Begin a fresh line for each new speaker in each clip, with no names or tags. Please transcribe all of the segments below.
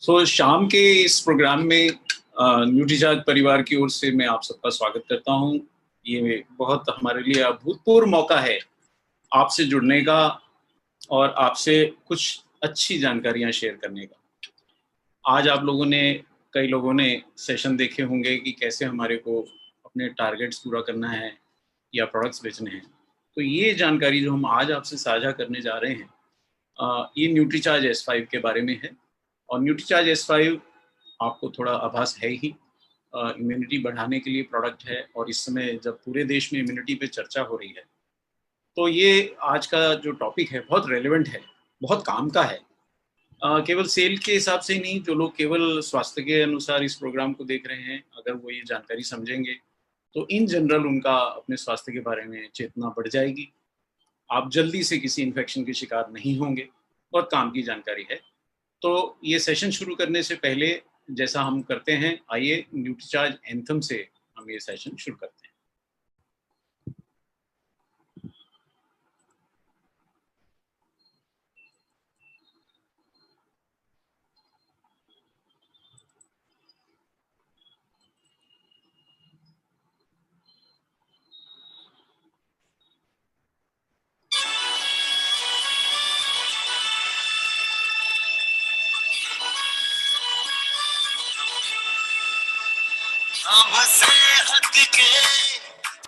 शाम के इस प्रोग्राम में न्यूट्रीचार्ज परिवार की ओर से मैं आप सबका स्वागत करता हूं। ये बहुत हमारे लिए अभूतपूर्व मौका है आपसे जुड़ने का और आपसे कुछ अच्छी जानकारियां शेयर करने का। आज आप लोगों ने कई लोगों ने सेशन देखे होंगे कि कैसे हमारे को अपने टारगेट्स पूरा करना है या प्रोडक्ट्स बेचने हैं। तो ये जानकारी जो हम आज आपसे साझा करने जा रहे हैं ये न्यूट्रीचार्ज S5 के बारे में है। और न्यूट्रीचार्ज S5 आपको थोड़ा आभास है ही, इम्यूनिटी बढ़ाने के लिए प्रोडक्ट है। और इस समय जब पूरे देश में इम्यूनिटी पे चर्चा हो रही है तो ये आज का जो टॉपिक है बहुत रेलेवेंट है, बहुत काम का है। केवल सेल के हिसाब से नहीं, जो लोग केवल स्वास्थ्य के अनुसार इस प्रोग्राम को देख रहे हैं, अगर वो ये जानकारी समझेंगे तो इन जनरल उनका अपने स्वास्थ्य के बारे में चेतना बढ़ जाएगी। आप जल्दी से किसी इन्फेक्शन के शिकार नहीं होंगे। बहुत काम की जानकारी है। तो ये सेशन शुरू करने से पहले जैसा हम करते हैं, आइए न्यूट्रीचार्ज एंथम से हम ये सेशन शुरू करते हैं।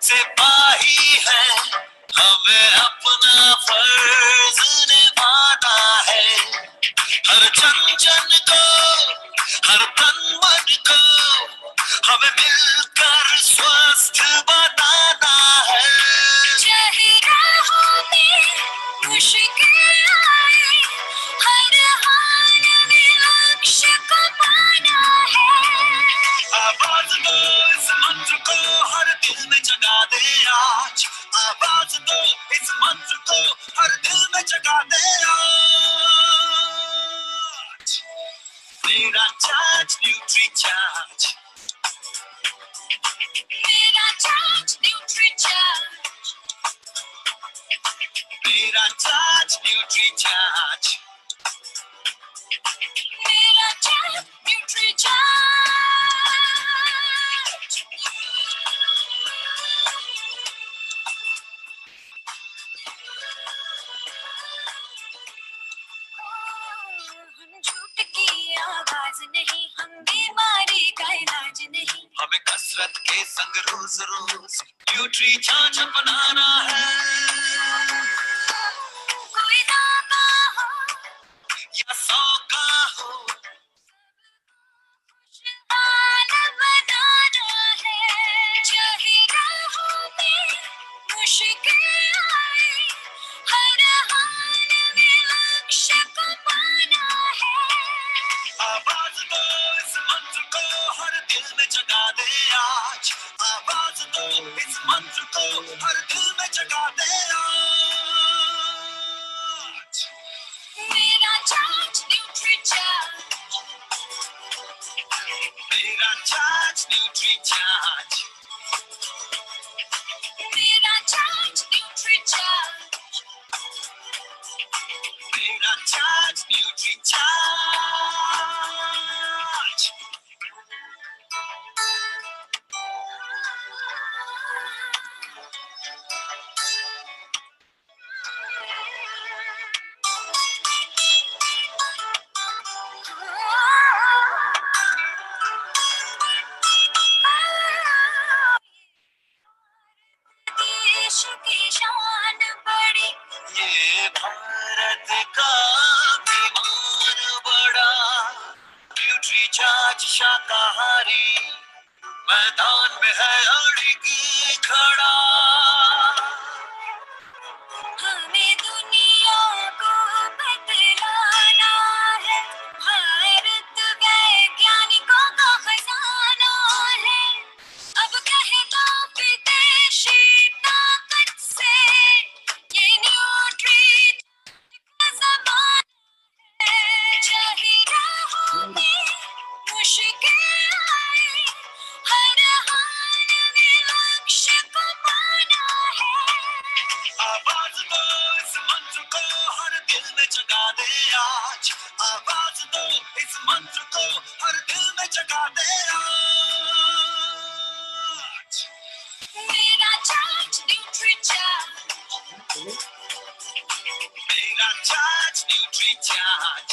सिपाही है, हमें अपना फर्ज निभाना है। हर जन जन को, हर तन मन को हमें मिलकर स्वस्थ बनाना है। चाहे राहों में मुश्किल आए, हर हाल में लक्ष्य को पाना है। आवाज दो इस मंत्र को, हर दिल में जगा दे आज। आवाज दो इस मंत्र को, हर दिल में जगा दे आज। मेरा चार्ज न्यूट्री चार्ज, मेरा चार्ज न्यूट्री चार्ज, मेरा चार्ज न्यूट्री चार्ज, मेरा चार्ज न्यूट्री चार्ज। नहीं, हम बीमारी का इलाज नहीं, हमें कसरत के संग रोज रोज न्यूट्री चार्ज अपनाना है। कोई दावा हो या सौ का हो, खुशहाल बनाना है। चाहे राहों में मुश्किल आए, हर हाल में लक्ष्य को पाना है। आवाज दो इस मंत्र को, हर दिल में जगा दे आज। आवाज दो इस मंत्र को, हर दिल में जगा दे आज। मेरा चार्ज न्यूट्री चार्ज, मेरा चार्ज न्यूट्री चार्ज, मेरा चार्ज न्यूट्री चार्ज, मेरा चार्ज न्यूट्री चार्ज। देश की शान बड़ी, ये भारत का अभिमान बड़ा। न्यूट्री चार्ज शाकाहारी मैदान में है अड़िगी खड़ा। हमें दुनिया को बतलाना है, भारत वैज्ञानिकों का खजाना है। अब कहता विदेशी ताकत से, ये न्यूट्री का ज़माना है। चाहे राहों में मुश्किल आए, हर हाल में लक्ष्य को पाना है। आवाज दो इस मंत्र को, हर दिल में जगा दे आज। आवाज दो इस मंत्र को हर दिल में जगा दे आज। मेरा चार्ज न्यूट्री चार्ज, मेरा चार्ज न्यूट्री चार्ज,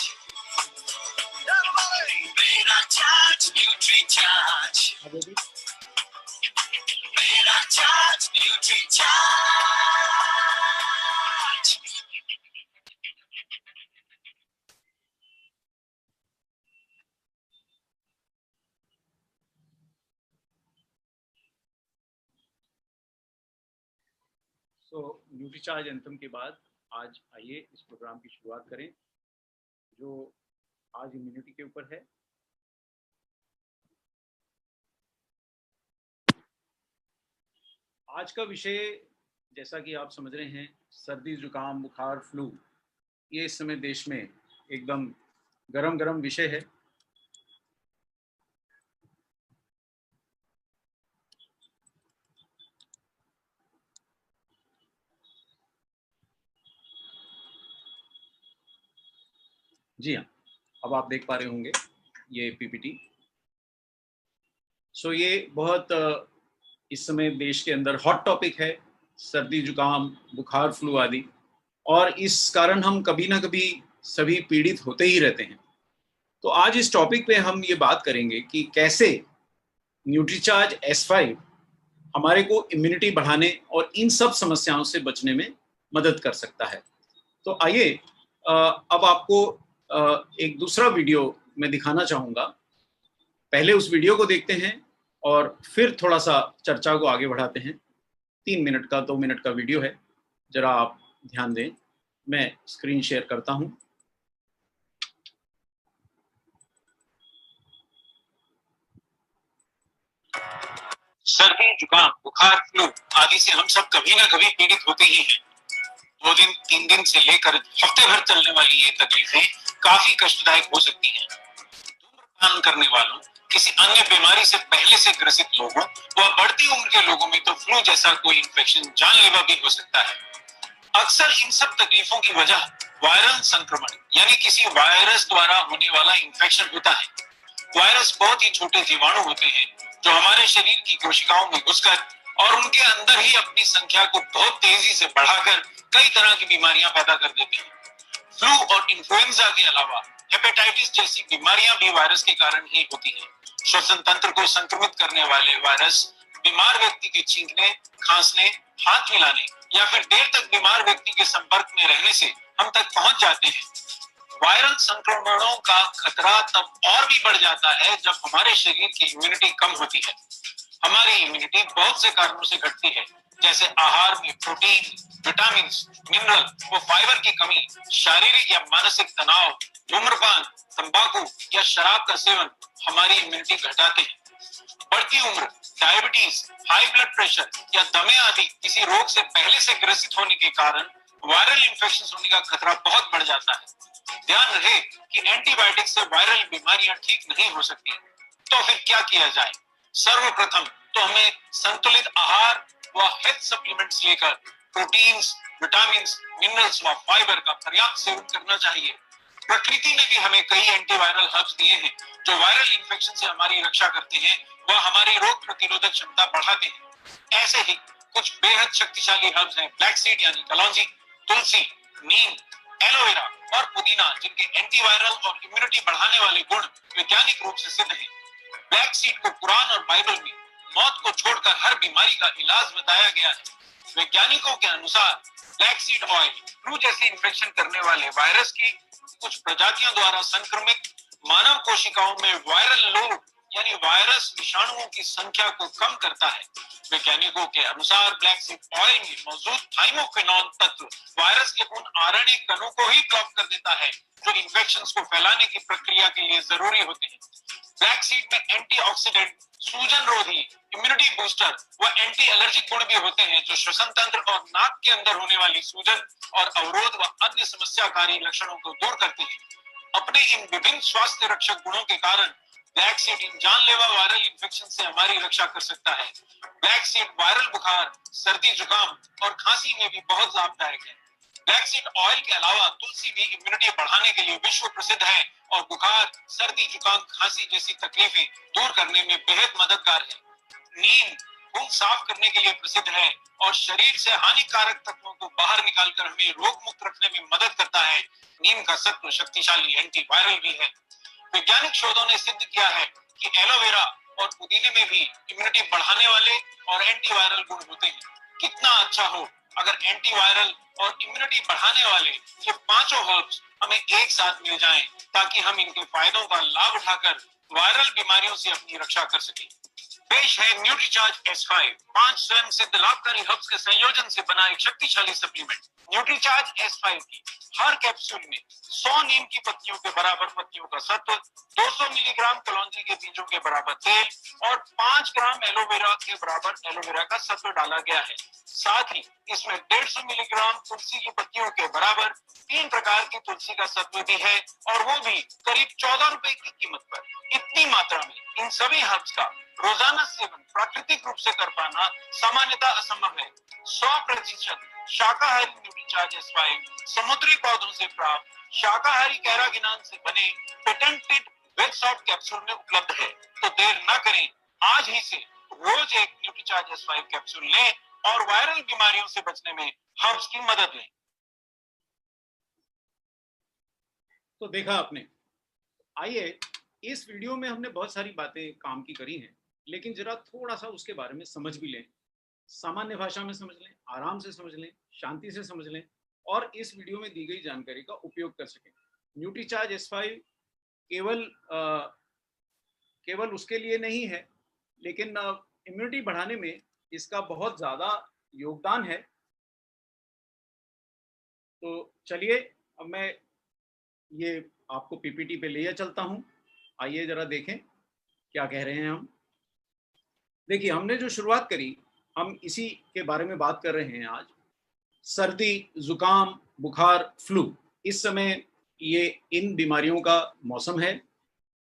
मेरा चार्ज न्यूट्री चार्ज, मेरा चार्ज न्यूट्री चार्ज।
सो न्यूट्रीचार्ज एंथम के बाद आज आइए इस प्रोग्राम की शुरुआत करें जो आज इम्यूनिटी के ऊपर है। आज का विषय जैसा कि आप समझ रहे हैं, सर्दी जुकाम बुखार फ्लू, ये इस समय देश में एकदम गरम गरम विषय है। जी हाँ, अब आप देख पा रहे होंगे ये पीपीटी। सो ये बहुत इस समय देश के अंदर हॉट टॉपिक है, सर्दी जुकाम बुखार फ्लू आदि, और इस कारण हम कभी ना कभी सभी पीड़ित होते ही रहते हैं। तो आज इस टॉपिक पे हम ये बात करेंगे कि कैसे न्यूट्रीचार्ज S5 हमारे को इम्यूनिटी बढ़ाने और इन सब समस्याओं से बचने में मदद कर सकता है। तो आइए अब आपको एक दूसरा वीडियो मैं दिखाना चाहूँगा। पहले उस वीडियो को देखते हैं और फिर थोड़ा सा चर्चा को आगे बढ़ाते हैं। 3 मिनट का 2 मिनट का वीडियो है, जरा आप ध्यान दें। मैं स्क्रीन शेयर करता हूं। सर्दी जुकाम बुखार फ्लू आदि से हम सब कभी ना कभी पीड़ित होते ही हैं। 2 दिन 3 दिन से लेकर हफ्ते भर चलने वाली ये तकलीफें काफी कष्टदायक हो सकती हैं। धूम्रपान करने वालों, किसी अन्य बीमारी से पहले से ग्रसित लोगों व बढ़ती उम्र के लोगों में तो फ्लू जैसा कोई इन्फेक्शन जानलेवा भी हो सकता है। अक्सर इन सब तकलीफों की वजह वायरल संक्रमण यानी किसी वायरस द्वारा होने वाला इन्फेक्शन होता है। वायरस बहुत ही छोटे जीवाणु होते हैं जो हमारे शरीर की कोशिकाओं में घुसकर और उनके अंदर ही अपनी संख्या को बहुत तेजी से बढ़ाकर कई तरह की बीमारियां पैदा कर देते हैं। फ्लू और इन्फ्लुएंजा के अलावा हेपेटाइटिस जैसी बीमारियां भी वायरस के कारण ही होती हैं। श्वसन तंत्र को संक्रमित करने वाले वायरस बीमार व्यक्ति के छींकने, खांसने, हाथ मिलाने या फिर देर तक बीमार व्यक्ति के संपर्क में रहने से हम तक पहुंच जाते हैं। वायरल संक्रमणों का खतरा तब और भी बढ़ जाता है जब हमारे शरीर की इम्यूनिटी कम होती है। हमारी इम्यूनिटी बहुत से कारणों से घटती है, जैसे आहार में प्रोटीन, विटामिन, मिनरल व फाइबर की कमी, शारीरिक या मानसिक तनाव, धूम्रपान, तंबाकू या शराब का सेवन हमारी इम्यूनिटी घटाते हैं। बढ़ती उम्र, डायबिटीज, हाई ब्लड प्रेशर या दमे आदि किसी रोग से पहले से ग्रसित होने के कारण वायरल इन्फेक्शन होने का खतरा बहुत बढ़ जाता है। ध्यान रहे कि एंटीबायोटिक से वायरल बीमारियां ठीक नहीं हो सकती। तो फिर क्या किया जाए? सर्वप्रथम तो हमें संतुलित आहार व हेल्थ सप्लीमेंट्स लेकर प्रोटीन्स, विटामिन्स, मिनरल्स व फाइबर का पर्याप्त सेवन करना चाहिए। प्रकृति ने भी हमें कई एंटीवायरल हर्ब्स दिए हैं जो वायरल इन्फेक्शन से हमारी रक्षा करते हैं व हमारी रोग प्रतिरोधक क्षमता बढ़ाते हैं। ऐसे ही कुछ बेहद शक्तिशाली हर्ब्स हैं ब्लैक सीड यानी कलौंजी, तुलसी, नीम, एलोवेरा और पुदीना, जिनके एंटीवायरल और इम्यूनिटी बढ़ाने वाले गुण वैज्ञानिक रूप से सिद्ध हैं। ब्लैक सीड को कुरान और बाइबल में मौत को छोड़कर हर बीमारी का इलाज बताया गया है। वैज्ञानिकों के अनुसार ब्लैक सीड ऑयल फ्लू जैसे इन्फेक्शन करने वाले वायरस की कुछ प्रजातियों द्वारा संक्रमित मानव कोशिकाओं में वायरल लोड यानी वायरस विषाणुओं की संख्या को कम करता है। वैज्ञानिकों के अनुसार ब्लैक सीड ऑयल में मौजूद थाइमोक्विनोन तत्व वायरस के उन आरएनए कणों को ही ब्लॉक कर देता है जो इन्फेक्शंस को फैलाने की प्रक्रिया के लिए जरूरी होते हैं। ब्लैक सीड में एंटीऑक्सीडेंट, सूजन रोधी, इम्यूनिटी बूस्टर व एंटी एलर्जिक गुण भी होते हैं जो श्वसन तंत्र और नाक के अंदर होने वाली सूजन और अवरोध व अन्य समस्याकारी लक्षणों को दूर करते हैं। अपने इन विभिन्न स्वास्थ्य रक्षक गुणों के कारण ब्लैक सीड इन जानलेवा वायरल इन्फेक्शन से हमारी रक्षा कर सकता है। ब्लैक सीड वायरल बुखार, सर्दी जुकाम और खांसी में भी बहुत लाभदायक है।
ब्लैक सीड ऑयल के अलावा तुलसी भी इम्यूनिटी बढ़ाने के लिए विश्व प्रसिद्ध है और बुखार, सर्दी, जुकाम, खांसी जैसी तकलीफें दूर करने में बेहद मददगार है। नीम खून साफ करने के लिए प्रसिद्ध है और शरीर से हानिकारक तत्वों को बाहर निकालकर हमें रोग मुक्त रखने में मदद करता है। नीम का सत्व शक्तिशाली एंटीवायरल भी है। वैज्ञानिक शोधों ने सिद्ध किया है कि एलोवेरा और पुदीने में भी इम्यूनिटी बढ़ाने वाले और एंटीवायरल गुण होते हैं। कितना अच्छा हो अगर एंटीवायरल और इम्यूनिटी बढ़ाने वाले ये पांचों हर्ब्स हमें एक साथ मिल जाएं, ताकि हम इनके फायदों का लाभ उठाकर वायरल बीमारियों से अपनी रक्षा कर सकें। पेश है न्यूट्रीचार्ज S5, 5 स्वयं सिद्ध लाभकारी हर्ब्स के संयोजन से बना एक शक्तिशाली सप्लीमेंट। न्यूट्रीचार्ज S5 की हर कैप्सूल में 100 नीम की पत्तियों के बराबर पत्तियों का सत्व, 200 मिलीग्राम कलौंजी के बीजों के बराबर तेल और 5 ग्राम एलोवेरा के बराबर एलोवेरा का सत्व डाला गया है। साथ ही इसमें 150 मिलीग्राम तुलसी की पत्तियों के बराबर 3 प्रकार की तुलसी का सत्व भी है, और वो भी करीब 14 रुपए की कीमत पर। इतनी मात्रा में इन सभी हर्ब्स का रोजाना सेवन प्राकृतिक रूप से कर पाना सामान्यतः असंभव है। 100% शाकाहारी न्यूट्रीचार्ज S5 समुद्री पौधों से प्राप्त शाकाहारी कैरागिनान से बने पेटेंटेड वेज सॉल्ट कैप्सूल में उपलब्ध है। तो देर न करें, आज ही से रोज एक न्यूट्रीचार्ज S5 कैप्सूल लें और वायरल बीमारियों से बचने में हर्ब्स की मदद लें।
तो देखा आपने। आइए, इस वीडियो में हमने बहुत सारी बातें काम की करी हैं, लेकिन जरा थोड़ा सा उसके बारे में समझ भी लें, सामान्य भाषा में समझ लें, आराम से समझ लें, शांति से समझ लें और इस वीडियो में दी गई जानकारी का उपयोग कर सकें। न्यूट्रीचार्ज S5 केवल उसके लिए नहीं है, लेकिन इम्यूनिटी बढ़ाने में इसका बहुत ज़्यादा योगदान है। तो चलिए, अब मैं ये आपको पीपीटी पे ले चलता हूँ। आइए जरा देखें क्या कह रहे हैं हम। देखिए, हमने जो शुरुआत करी, हम इसी के बारे में बात कर रहे हैं आज। सर्दी, जुकाम, बुखार, फ्लू, इस समय ये इन बीमारियों का मौसम है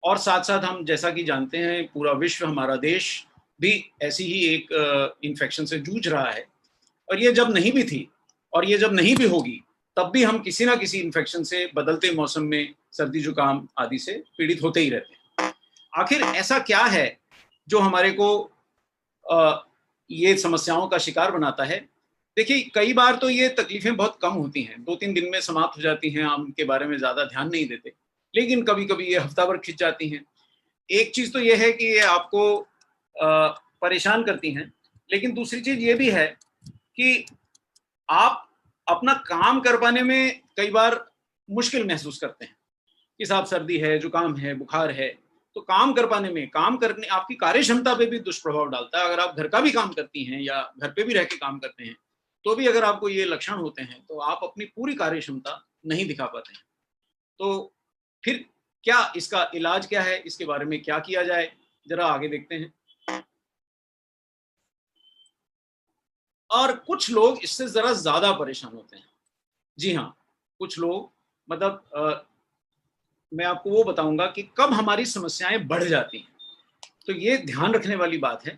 और साथ साथ हम जैसा कि जानते हैं पूरा विश्व, हमारा देश भी ऐसी ही एक इन्फेक्शन से जूझ रहा है। और ये जब नहीं भी थी और ये जब नहीं भी होगी, तब भी हम किसी ना किसी इन्फेक्शन से बदलते मौसम में सर्दी, जुकाम आदि से पीड़ित होते ही रहते हैं। आखिर ऐसा क्या है जो हमारे को ये समस्याओं का शिकार बनाता है? देखिए, कई बार तो ये तकलीफें बहुत कम होती हैं, 2-3 दिन में समाप्त हो जाती हैं, हम उनके बारे में ज़्यादा ध्यान नहीं देते, लेकिन कभी कभी ये हफ्ता भर खिंच जाती हैं। एक चीज़ तो ये है कि ये आपको परेशान करती हैं, लेकिन दूसरी चीज़ ये भी है कि आप अपना काम कर पाने में कई बार मुश्किल महसूस करते हैं कि साहब सर्दी है, जुकाम है, बुखार है, तो काम कर पाने में, काम करने, आपकी कार्य क्षमता पे भी दुष्प्रभाव डालता है। अगर आप घर का भी काम करती हैं या घर पे भी रह के काम करते हैं, तो भी अगर आपको ये लक्षण होते हैं तो आप अपनी पूरी कार्य क्षमता नहीं दिखा पाते हैं। तो फिर क्या इसका इलाज क्या है, इसके बारे में क्या किया जाए, जरा आगे देखते हैं। और कुछ लोग इससे जरा ज्यादा परेशान होते हैं। जी हाँ, कुछ लोग, मतलब मैं आपको वो बताऊंगा कि कब हमारी समस्याएं बढ़ जाती हैं, तो ये ध्यान रखने वाली बात है।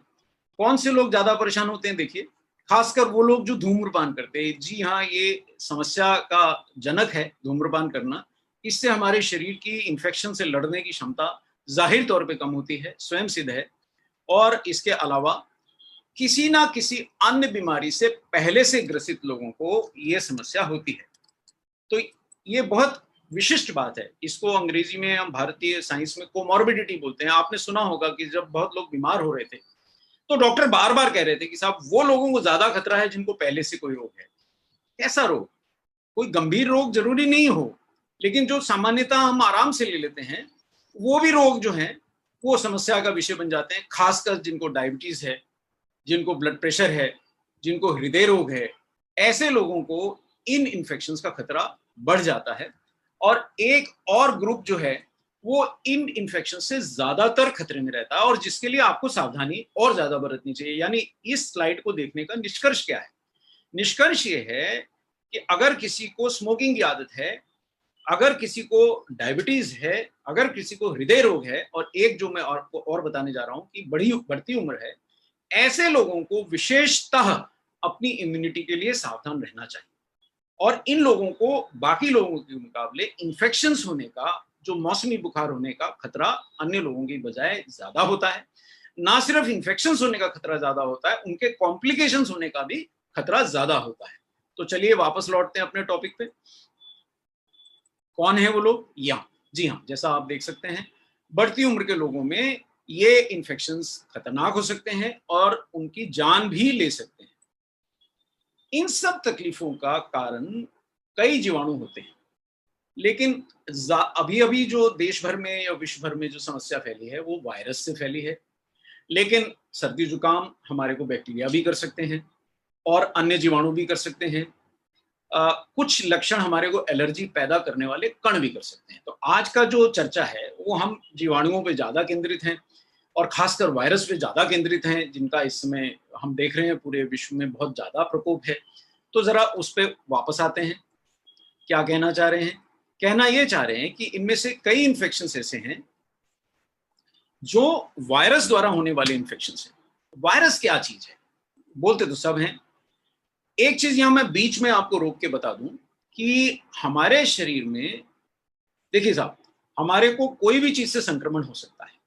कौन से लोग ज्यादा परेशान होते हैं? देखिए, खासकर वो लोग जो धूम्रपान करते हैं। जी हाँ, ये समस्या का जनक है धूम्रपान करना। इससे हमारे शरीर की इन्फेक्शन से लड़ने की क्षमता जाहिर तौर पे कम होती है, स्वयं सिद्ध है। और इसके अलावा किसी ना किसी अन्य बीमारी से पहले से ग्रसित लोगों को ये समस्या होती है। तो ये बहुत विशिष्ट बात है। इसको अंग्रेजी में, हम भारतीय साइंस में कोमॉर्बिडिटी बोलते हैं। आपने सुना होगा कि जब बहुत लोग बीमार हो रहे थे तो डॉक्टर बार बार कह रहे थे कि साहब, वो लोगों को ज्यादा खतरा है जिनको पहले से कोई रोग है। कैसा रोग? कोई गंभीर रोग जरूरी नहीं हो, लेकिन जो सामान्यतः हम आराम से ले लेते हैं, वो भी रोग जो हैं वो समस्या का विषय बन जाते हैं। खासकर जिनको डायबिटीज है, जिनको ब्लड प्रेशर है, जिनको हृदय रोग है, ऐसे लोगों को इन इन्फेक्शंस का खतरा बढ़ जाता है। और एक और ग्रुप जो है वो इन इन्फेक्शन से ज्यादातर खतरे में रहता है और जिसके लिए आपको सावधानी और ज्यादा बरतनी चाहिए। यानी इस स्लाइड को देखने का निष्कर्ष क्या है? निष्कर्ष ये है कि अगर किसी को स्मोकिंग की आदत है, अगर किसी को डायबिटीज है, अगर किसी को हृदय रोग है, और एक जो मैं आपको और बताने जा रहा हूं कि बढ़ती उम्र है, ऐसे लोगों को विशेषतः अपनी इम्यूनिटी के लिए सावधान रहना चाहिए। और इन लोगों को बाकी लोगों के मुकाबले इन्फेक्शंस होने का, जो मौसमी बुखार होने का खतरा अन्य लोगों की बजाय ज्यादा होता है। ना सिर्फ इन्फेक्शंस होने का खतरा ज्यादा होता है, उनके कॉम्प्लिकेशंस होने का भी खतरा ज्यादा होता है। तो चलिए वापस लौटते हैं अपने टॉपिक पे। कौन है वो लोग? जी हाँ, जैसा आप देख सकते हैं, बढ़ती उम्र के लोगों में ये इन्फेक्शंस खतरनाक हो सकते हैं और उनकी जान भी ले सकते हैं। इन सब तकलीफों का कारण कई जीवाणु होते हैं, लेकिन अभी अभी जो देश भर में या विश्व भर में जो समस्या फैली है वो वायरस से फैली है। लेकिन सर्दी जुकाम हमारे को बैक्टीरिया भी कर सकते हैं और अन्य जीवाणु भी कर सकते हैं। कुछ लक्षण हमारे को एलर्जी पैदा करने वाले कण भी कर सकते हैं। तो आज का जो चर्चा है वो हम जीवाणुओं पे ज्यादा केंद्रित हैं और खासकर वायरस पे ज्यादा केंद्रित हैं, जिनका इस समय हम देख रहे हैं पूरे विश्व में बहुत ज्यादा प्रकोप है। तो जरा उस पर वापस आते हैं। क्या कहना चाह रहे हैं? कहना ये चाह रहे हैं कि इनमें से कई इन्फेक्शन ऐसे हैं जो वायरस द्वारा होने वाले इन्फेक्शन हैं। वायरस क्या चीज है? बोलते तो सब हैं। एक चीज यहां मैं बीच में आपको रोक के बता दूं कि हमारे शरीर में, देखिए साहब, हमारे को कोई भी चीज से संक्रमण हो सकता है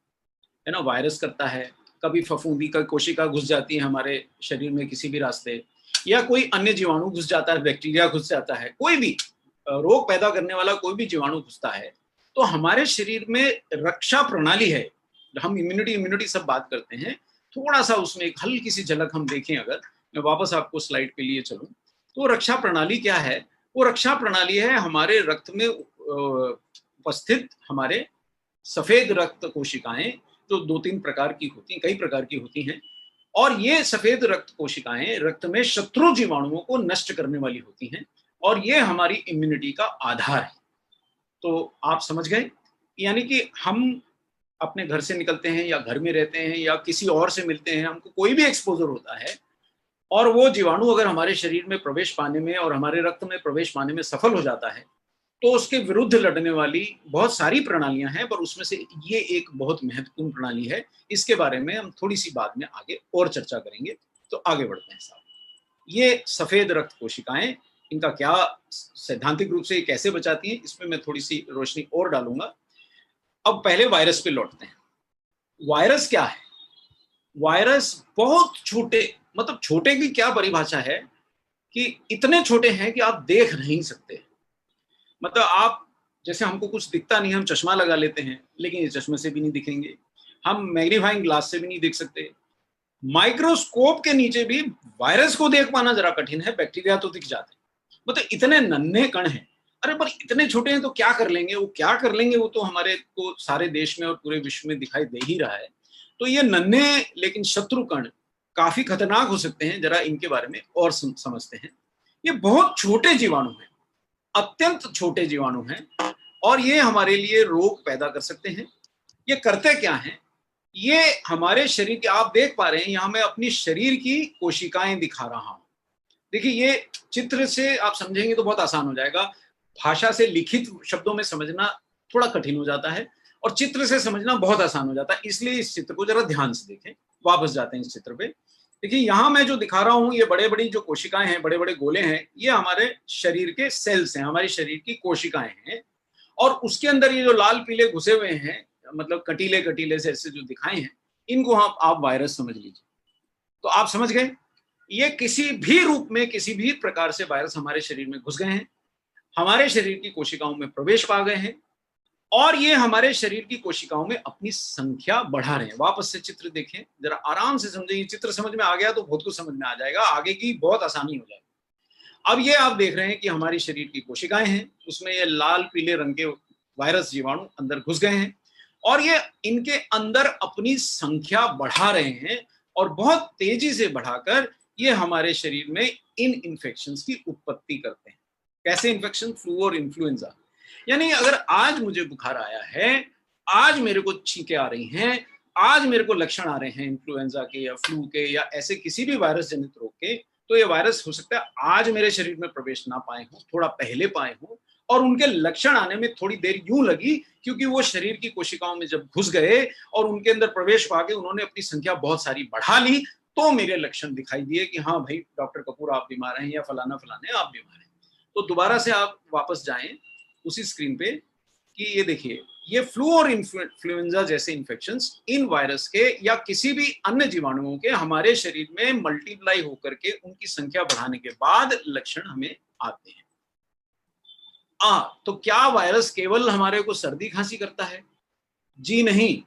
ना। वायरस करता है, कभी फफूंदी का कोशिका घुस जाती है हमारे शरीर में किसी भी रास्ते, या कोई अन्य जीवाणु घुस जाता है, बैक्टीरिया घुस जाता है, कोई भी रोग पैदा करने वाला कोई भी जीवाणु घुसता है। तो हमारे शरीर में रक्षा प्रणाली है, हम इम्यूनिटी सब बात करते हैं, थोड़ा सा उसमें एक हल्की सी झलक हम देखें। अगर मैं वापस आपको स्लाइड पे लिए चलूं तो रक्षा प्रणाली क्या है? वो रक्षा प्रणाली है हमारे रक्त में उपस्थित हमारे सफेद रक्त कोशिकाएं, जो 2-3 प्रकार की होती हैं, कई प्रकार की होती हैं। और ये सफेद रक्त कोशिकाएं रक्त में शत्रु जीवाणुओं को नष्ट करने वाली होती हैं और ये हमारी इम्यूनिटी का आधार है। तो आप समझ गए, यानी कि हम अपने घर से निकलते हैं या घर में रहते हैं या किसी और से मिलते हैं, हमको कोई भी एक्सपोजर होता है और वो जीवाणु अगर हमारे शरीर में प्रवेश पाने में और हमारे रक्त में प्रवेश पाने में सफल हो जाता है तो उसके विरुद्ध लड़ने वाली बहुत सारी प्रणालियां हैं, पर उसमें से ये एक बहुत महत्वपूर्ण प्रणाली है। इसके बारे में हम थोड़ी सी बाद में आगे और चर्चा करेंगे। तो आगे बढ़ते हैं साहब। ये सफेद रक्त कोशिकाएं, इनका क्या सैद्धांतिक रूप से कैसे बचाती हैं, इसमें मैं थोड़ी सी रोशनी और डालूंगा। अब पहले वायरस पे लौटते हैं। वायरस क्या है? वायरस बहुत छोटे, मतलब छोटे की क्या परिभाषा है कि इतने छोटे हैं कि आप देख नहीं सकते। मतलब आप, जैसे हमको कुछ दिखता नहीं, हम चश्मा लगा लेते हैं, लेकिन ये चश्मे से भी नहीं दिखेंगे, हम मैग्नीफाइंग ग्लास से भी नहीं देख सकते, माइक्रोस्कोप के नीचे भी वायरस को देख पाना जरा कठिन है, बैक्टीरिया तो दिख जाते हैं। मतलब इतने नन्हे कण हैं। अरे पर इतने छोटे हैं तो क्या कर लेंगे? वो क्या कर लेंगे, वो तो हमारे को सारे देश में और पूरे विश्व में दिखाई दे ही रहा है। तो ये नन्हे लेकिन शत्रु कण काफी खतरनाक हो सकते हैं। जरा इनके बारे में और समझते हैं। ये बहुत छोटे जीवाणु हैं, अत्यंत छोटे जीवाणु हैं और ये हमारे लिए रोग पैदा कर सकते हैं। ये करते क्या हैं? ये हमारे शरीर के, आप देख पा रहे हैं यहाँ मैं अपनी शरीर की कोशिकाएं दिखा रहा हूं। देखिए, ये चित्र से आप समझेंगे तो बहुत आसान हो जाएगा। भाषा से लिखित शब्दों में समझना थोड़ा कठिन हो जाता है और चित्र से समझना बहुत आसान हो जाता है। इसलिए इस चित्र को जरा ध्यान से देखें। वापस जाते हैं इस चित्र पे। देखिए, यहाँ मैं जो दिखा रहा हूँ, ये बड़े बड़ी जो कोशिकाएं हैं, बड़े बड़े गोले हैं, ये हमारे शरीर के सेल्स हैं, हमारी शरीर की कोशिकाएं हैं। और उसके अंदर ये जो लाल पीले घुसे हुए हैं, मतलब कटीले कटीले से ऐसे जो दिखाए हैं, इनको आप वायरस समझ लीजिए। तो आप समझ गए, ये किसी भी रूप में, किसी भी प्रकार से वायरस हमारे शरीर में घुस गए हैं, हमारे शरीर की कोशिकाओं में प्रवेश पा गए हैं और ये हमारे शरीर की कोशिकाओं में अपनी संख्या बढ़ा रहे हैं। वापस से चित्र देखें, जरा आराम से समझें। ये चित्र समझ में आ गया तो बहुत कुछ समझ में आ जाएगा, आगे की बहुत आसानी हो जाएगी। अब ये आप देख रहे हैं कि हमारी शरीर की कोशिकाएं हैं, उसमें ये लाल पीले रंग के वायरस जीवाणु अंदर घुस गए हैं और ये इनके अंदर अपनी संख्या बढ़ा रहे हैं और बहुत तेजी से बढ़ाकर ये हमारे शरीर में इन इन्फेक्शंस की उत्पत्ति करते हैं। कैसे इन्फेक्शन? फ्लू और इन्फ्लुएंजा। यानी अगर आज मुझे बुखार आया है, आज मेरे को छींकें आ रही हैं, आज मेरे को लक्षण आ रहे हैं इन्फ्लुएंजा के या फ्लू के या ऐसे किसी भी वायरस जनित रोग के, तो ये वायरस हो सकता है आज मेरे शरीर में प्रवेश ना पाए हों, थोड़ा पहले पाए हों और उनके लक्षण आने में थोड़ी देर यूं लगी क्योंकि वो शरीर की कोशिकाओं में जब घुस गए और उनके अंदर प्रवेश पा के उन्होंने अपनी संख्या बहुत सारी बढ़ा ली, तो मेरे लक्षण दिखाई दिए कि हाँ भाई डॉक्टर कपूर आप बीमार हैं या फलाना फलाने आप बीमार हैं। तो दोबारा से आप वापस जाएं उसी स्क्रीन पे कि ये देखिए, ये फ्लू और इन्फ्लुएंजा जैसे इन्फेक्शंस इन वायरस के या किसी भी अन्य जीवाणुओं के हमारे शरीर में मल्टीप्लाई होकर के उनकी संख्या बढ़ाने के बाद लक्षण हमें आते हैं। तो क्या वायरस केवल हमारे को सर्दी खांसी करता है? जी नहीं,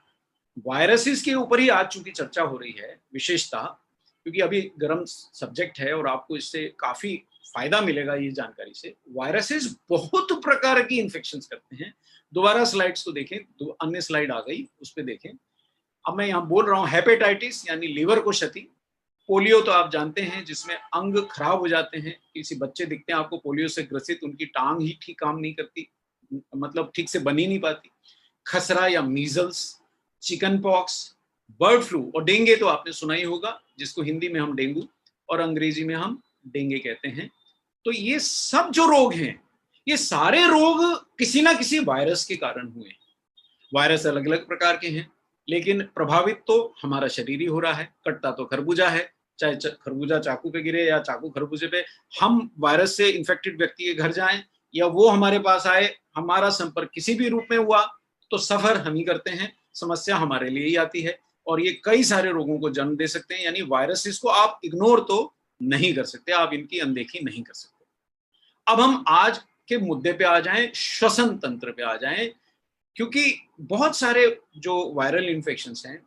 वायरसेस के ऊपर ही आज चूंकि चर्चा हो रही है विशेषता, क्योंकि अभी गर्म सब्जेक्ट है और आपको इससे काफी फायदा मिलेगा ये जानकारी से। वायरसेस बहुत प्रकार की इन्फेक्शंस करते हैं। दोबारा स्लाइड्स को देखें, दो अन्य स्लाइड आ गई, उस पर देखें। अब मैं यहाँ बोल रहा हूँ हेपेटाइटिस यानी लीवर को क्षति, पोलियो तो आप जानते हैं जिसमें अंग खराब हो जाते हैं। किसी बच्चे दिखते हैं आपको पोलियो से ग्रसित, उनकी टांग ही ठीक काम नहीं करती, मतलब ठीक से बन ही नहीं पाती। खसरा या measles, chicken pox, bird flu और डेंगू तो आपने सुना ही होगा, जिसको हिंदी में हम डेंगू और अंग्रेजी में हम डेंगू कहते हैं। तो ये सब जो रोग हैं, ये सारे रोग किसी ना किसी वायरस के कारण हुए हैं। वायरस अलग अलग प्रकार के हैं, लेकिन प्रभावित तो हमारा शरीर ही हो रहा है। कटता तो खरबूजा है, चाहे खरबूजा चाकू पे गिरे या चाकू खरबूजे पे, हम वायरस से इन्फेक्टेड व्यक्ति के घर जाएं या वो हमारे पास आए, हमारा संपर्क किसी भी रूप में हुआ तो सफर हम ही करते हैं, समस्या हमारे लिए ही आती है और ये कई सारे रोगों को जन्म दे सकते हैं। यानी वायरसेस को आप इग्नोर तो नहीं कर सकते, आप इनकी अनदेखी नहीं कर सकते। अब हम आज के मुद्दे पे आ जाएं, श्वसन तंत्र पे आ जाएं, क्योंकि बहुत सारे जो वायरल इन्फेक्शंस हैं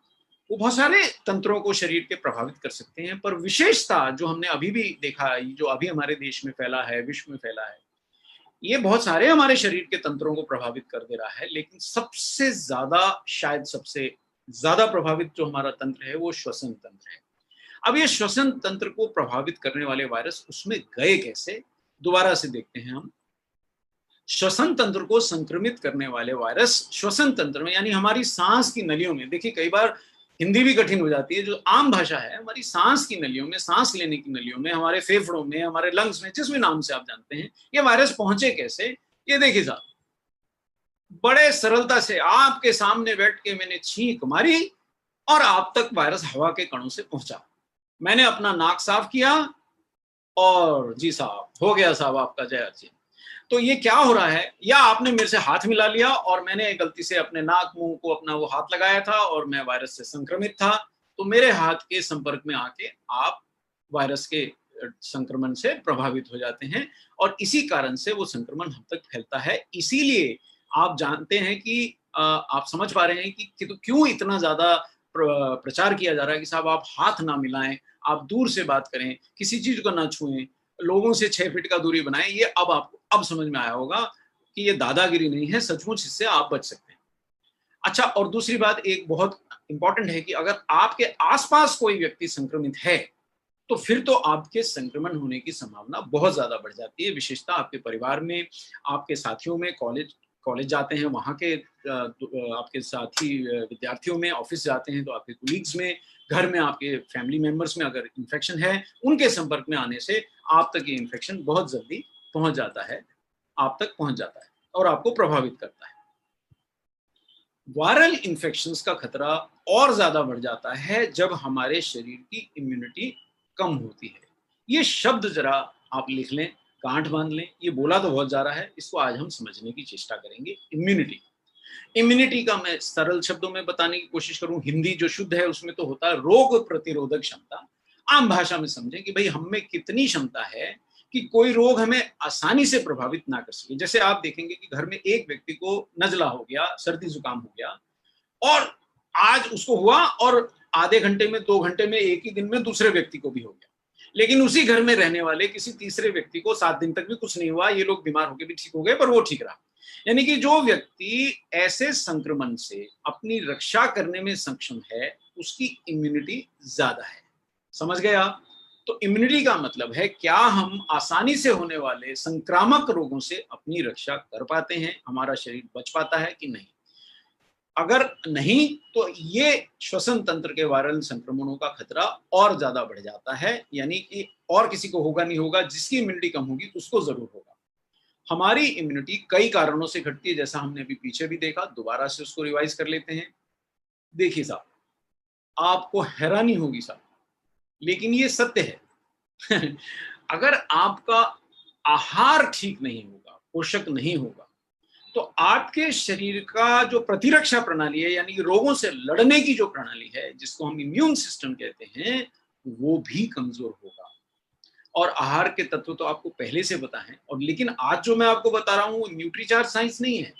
वो बहुत सारे तंत्रों को शरीर के प्रभावित कर सकते हैं, पर विशेषता जो हमने अभी भी देखा है, जो अभी हमारे देश में फैला है, विश्व में फैला है, ये बहुत सारे हमारे शरीर के तंत्रों को प्रभावित कर दे रहा है। लेकिन सबसे ज्यादा, शायद सबसे ज्यादा प्रभावित जो हमारा तंत्र है वो श्वसन तंत्र है। अब ये श्वसन तंत्र को प्रभावित करने वाले वायरस उसमें गए कैसे, दोबारा से देखते हैं हम। श्वसन तंत्र को संक्रमित करने वाले वायरस श्वसन तंत्र में, यानी हमारी सांस की नलियों में, देखिए कई बार हिंदी भी कठिन हो जाती है, जो आम भाषा है, हमारी सांस की नलियों में, सांस लेने की नलियों में, हमारे फेफड़ों में, हमारे लंग्स में, जिस भी नाम से आप जानते हैं, ये वायरस पहुंचे कैसे? ये देखिए साहब, बड़े सरलता से आपके सामने बैठ के मैंने छींक मारी और आप तक वायरस हवा के कणों से पहुंचा। मैंने अपना नाक साफ किया और जी साहब, हो गया साहब आपका जय अर्जी। तो ये क्या हो रहा है, या आपने मेरे से हाथ मिला लिया और मैंने गलती से अपने नाक मुंह को अपना वो हाथ लगाया था और मैं वायरस से संक्रमित था, तो मेरे हाथ के संपर्क में आके आप वायरस के संक्रमण से प्रभावित हो जाते हैं और इसी कारण से वो संक्रमण हम तक फैलता है। इसीलिए आप जानते हैं कि आप समझ पा रहे हैं कि तो क्यों इतना ज्यादा प्रचार किया जा रहा है कि साहब आप हाथ ना मिलाएं, आप दूर से बात करें, किसी चीज को ना छुएं, लोगों से 6 फीट का दूरी बनाएं। ये अब आपको अब समझ में आया होगा कि ये दादागिरी नहीं है, सचमुच इससे आप बच सकते हैं। अच्छा, और दूसरी बात एक बहुत इंपॉर्टेंट है कि अगर आपके आसपास कोई व्यक्ति संक्रमित है तो फिर तो आपके संक्रमण होने की संभावना बहुत ज्यादा बढ़ जाती है। विशेषता आपके परिवार में, आपके साथियों में, कॉलेज जाते हैं वहां के आपके साथी विद्यार्थियों में, ऑफिस जाते हैं तो आपके कोलीग्स में, घर में आपके फैमिली मेंबर्स में अगर इन्फेक्शन है, उनके संपर्क में आने से आप तक ये इन्फेक्शन बहुत जल्दी पहुंच जाता है, आप तक पहुंच जाता है और आपको प्रभावित करता है। वायरल इन्फेक्शंस का खतरा और ज्यादा बढ़ जाता है जब हमारे शरीर की इम्यूनिटी कम होती है। ये शब्द जरा आप लिख लें, गांठ बांध लें, ये बोला तो बहुत जा रहा है, इसको आज हम समझने की चेष्टा करेंगे। इम्यूनिटी का मैं सरल शब्दों में बताने की कोशिश करूं, हिंदी जो शुद्ध है उसमें तो होता है रोग प्रतिरोधक क्षमता। आम भाषा में समझें कि भाई हम में कितनी क्षमता है कि कोई रोग हमें आसानी से प्रभावित ना कर सके। जैसे आप देखेंगे कि घर में एक व्यक्ति को नजला हो गया, सर्दी जुकाम हो गया और आज उसको हुआ और आधे घंटे में, 2 घंटे में, एक ही दिन में दूसरे व्यक्ति को भी हो गया, लेकिन उसी घर में रहने वाले किसी तीसरे व्यक्ति को 7 दिन तक भी कुछ नहीं हुआ, ये लोग बीमार होकर भी ठीक हो गए पर वो ठीक रहा। यानी कि जो व्यक्ति ऐसे संक्रमण से अपनी रक्षा करने में सक्षम है उसकी इम्यूनिटी ज्यादा है। समझ गए आप? तो इम्यूनिटी का मतलब है क्या हम आसानी से होने वाले संक्रामक रोगों से अपनी रक्षा कर पाते हैं, हमारा शरीर बच पाता है कि नहीं। अगर नहीं तो ये श्वसन तंत्र के वायरल संक्रमणों का खतरा और ज्यादा बढ़ जाता है। यानी कि और किसी को होगा नहीं होगा, जिसकी इम्यूनिटी कम होगी उसको जरूर होगा। हमारी इम्यूनिटी कई कारणों से घटती है, जैसा हमने अभी पीछे भी देखा, दोबारा से उसको रिवाइज कर लेते हैं। देखिए साहब, आपको हैरानी होगी साहब, लेकिन ये सत्य है। अगर आहार ठीक नहीं होगा, पोषक नहीं होगा, तो आपके शरीर का जो प्रतिरक्षा प्रणाली है, यानी कि रोगों से लड़ने की जो प्रणाली है, जिसको हम इम्यून सिस्टम कहते हैं, वो भी कमजोर होगा। और आहार के तत्व तो आपको पहले से पता है, और लेकिन आज जो मैं आपको बता रहा हूँ वो न्यूट्रीचार्ज साइंस नहीं है,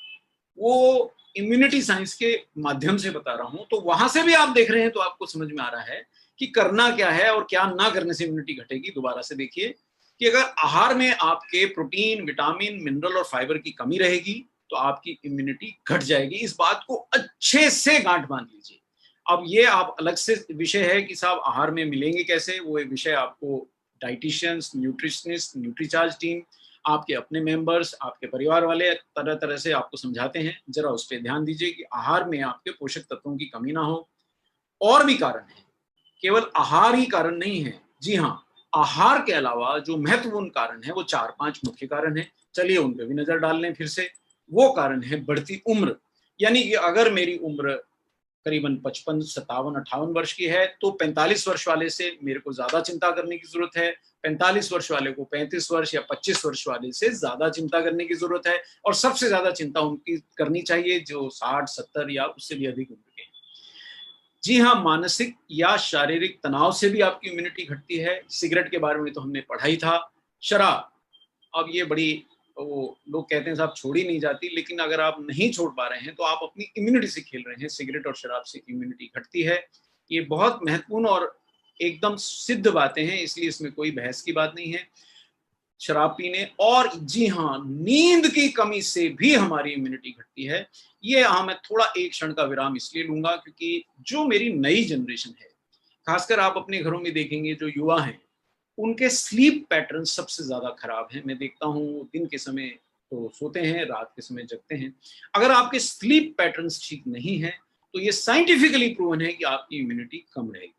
वो इम्यूनिटी साइंस के माध्यम से बता रहा हूँ। तो वहां से भी आप देख रहे हैं तो आपको समझ में आ रहा है कि करना क्या है और क्या ना करने से इम्यूनिटी घटेगी। दोबारा से देखिए कि अगर आहार में आपके प्रोटीन, विटामिन, मिनरल और फाइबर की कमी रहेगी तो आपकी इम्यूनिटी घट जाएगी। इस बात को अच्छे से गांठ बांध लीजिए। अब ये आप अलग से विषय है कि साहब आहार में मिलेंगे कैसे, वो एक विषय आपको डाइटिशियंस, न्यूट्रिशनिस्ट, न्यूट्रीचार्ज टीम, आपके अपने मेंबर्स, आपके परिवार वाले तरह तरह से आपको समझाते हैं। जरा उस पर ध्यान दीजिए कि आहार में आपके पोषक तत्वों की कमी ना हो। और भी कारण है, केवल आहार ही कारण नहीं है। जी हाँ, आहार के अलावा जो महत्वपूर्ण कारण है वो 4-5 मुख्य कारण है। चलिए उन पे भी नजर डाल लें फिर से। वो कारण है बढ़ती उम्र, यानी कि अगर मेरी उम्र करीबन 55, 57, 58 वर्ष की है तो 45 वर्ष वाले से मेरे को ज्यादा चिंता करने की जरूरत है, 45 वर्ष वाले को 35 वर्ष या 25 वर्ष वाले से ज्यादा चिंता करने की जरूरत है। और सबसे ज्यादा चिंता उनकी करनी चाहिए जो 60, 70 या उससे भी अधिक उम्र के हैं। जी हाँ, मानसिक या शारीरिक तनाव से भी आपकी इम्यूनिटी घटती है। सिगरेट के बारे में तो हमने पढ़ा ही था। शराब, अब ये बड़ी, वो लोग कहते हैं साहब छोड़ ही नहीं जाती, लेकिन अगर आप नहीं छोड़ पा रहे हैं तो आप अपनी इम्यूनिटी से खेल रहे हैं। सिगरेट और शराब से इम्यूनिटी घटती है। ये बहुत महत्वपूर्ण और एकदम सिद्ध बातें हैं, इसलिए इसमें कोई बहस की बात नहीं है। शराब पीने और जी हाँ, नींद की कमी से भी हमारी इम्यूनिटी घटती है। ये मैं थोड़ा एक क्षण का विराम इसलिए लूंगा क्योंकि जो मेरी नई जनरेशन है, खासकर आप अपने घरों में देखेंगे जो युवा हैं, उनके स्लीप पैटर्न सबसे ज्यादा खराब हैं। मैं देखता हूँ दिन के समय तो सोते हैं, रात के समय जगते हैं। अगर आपके स्लीप पैटर्न्स ठीक नहीं है तो ये साइंटिफिकली प्रूवन है कि आपकी इम्यूनिटी कम रहेगी।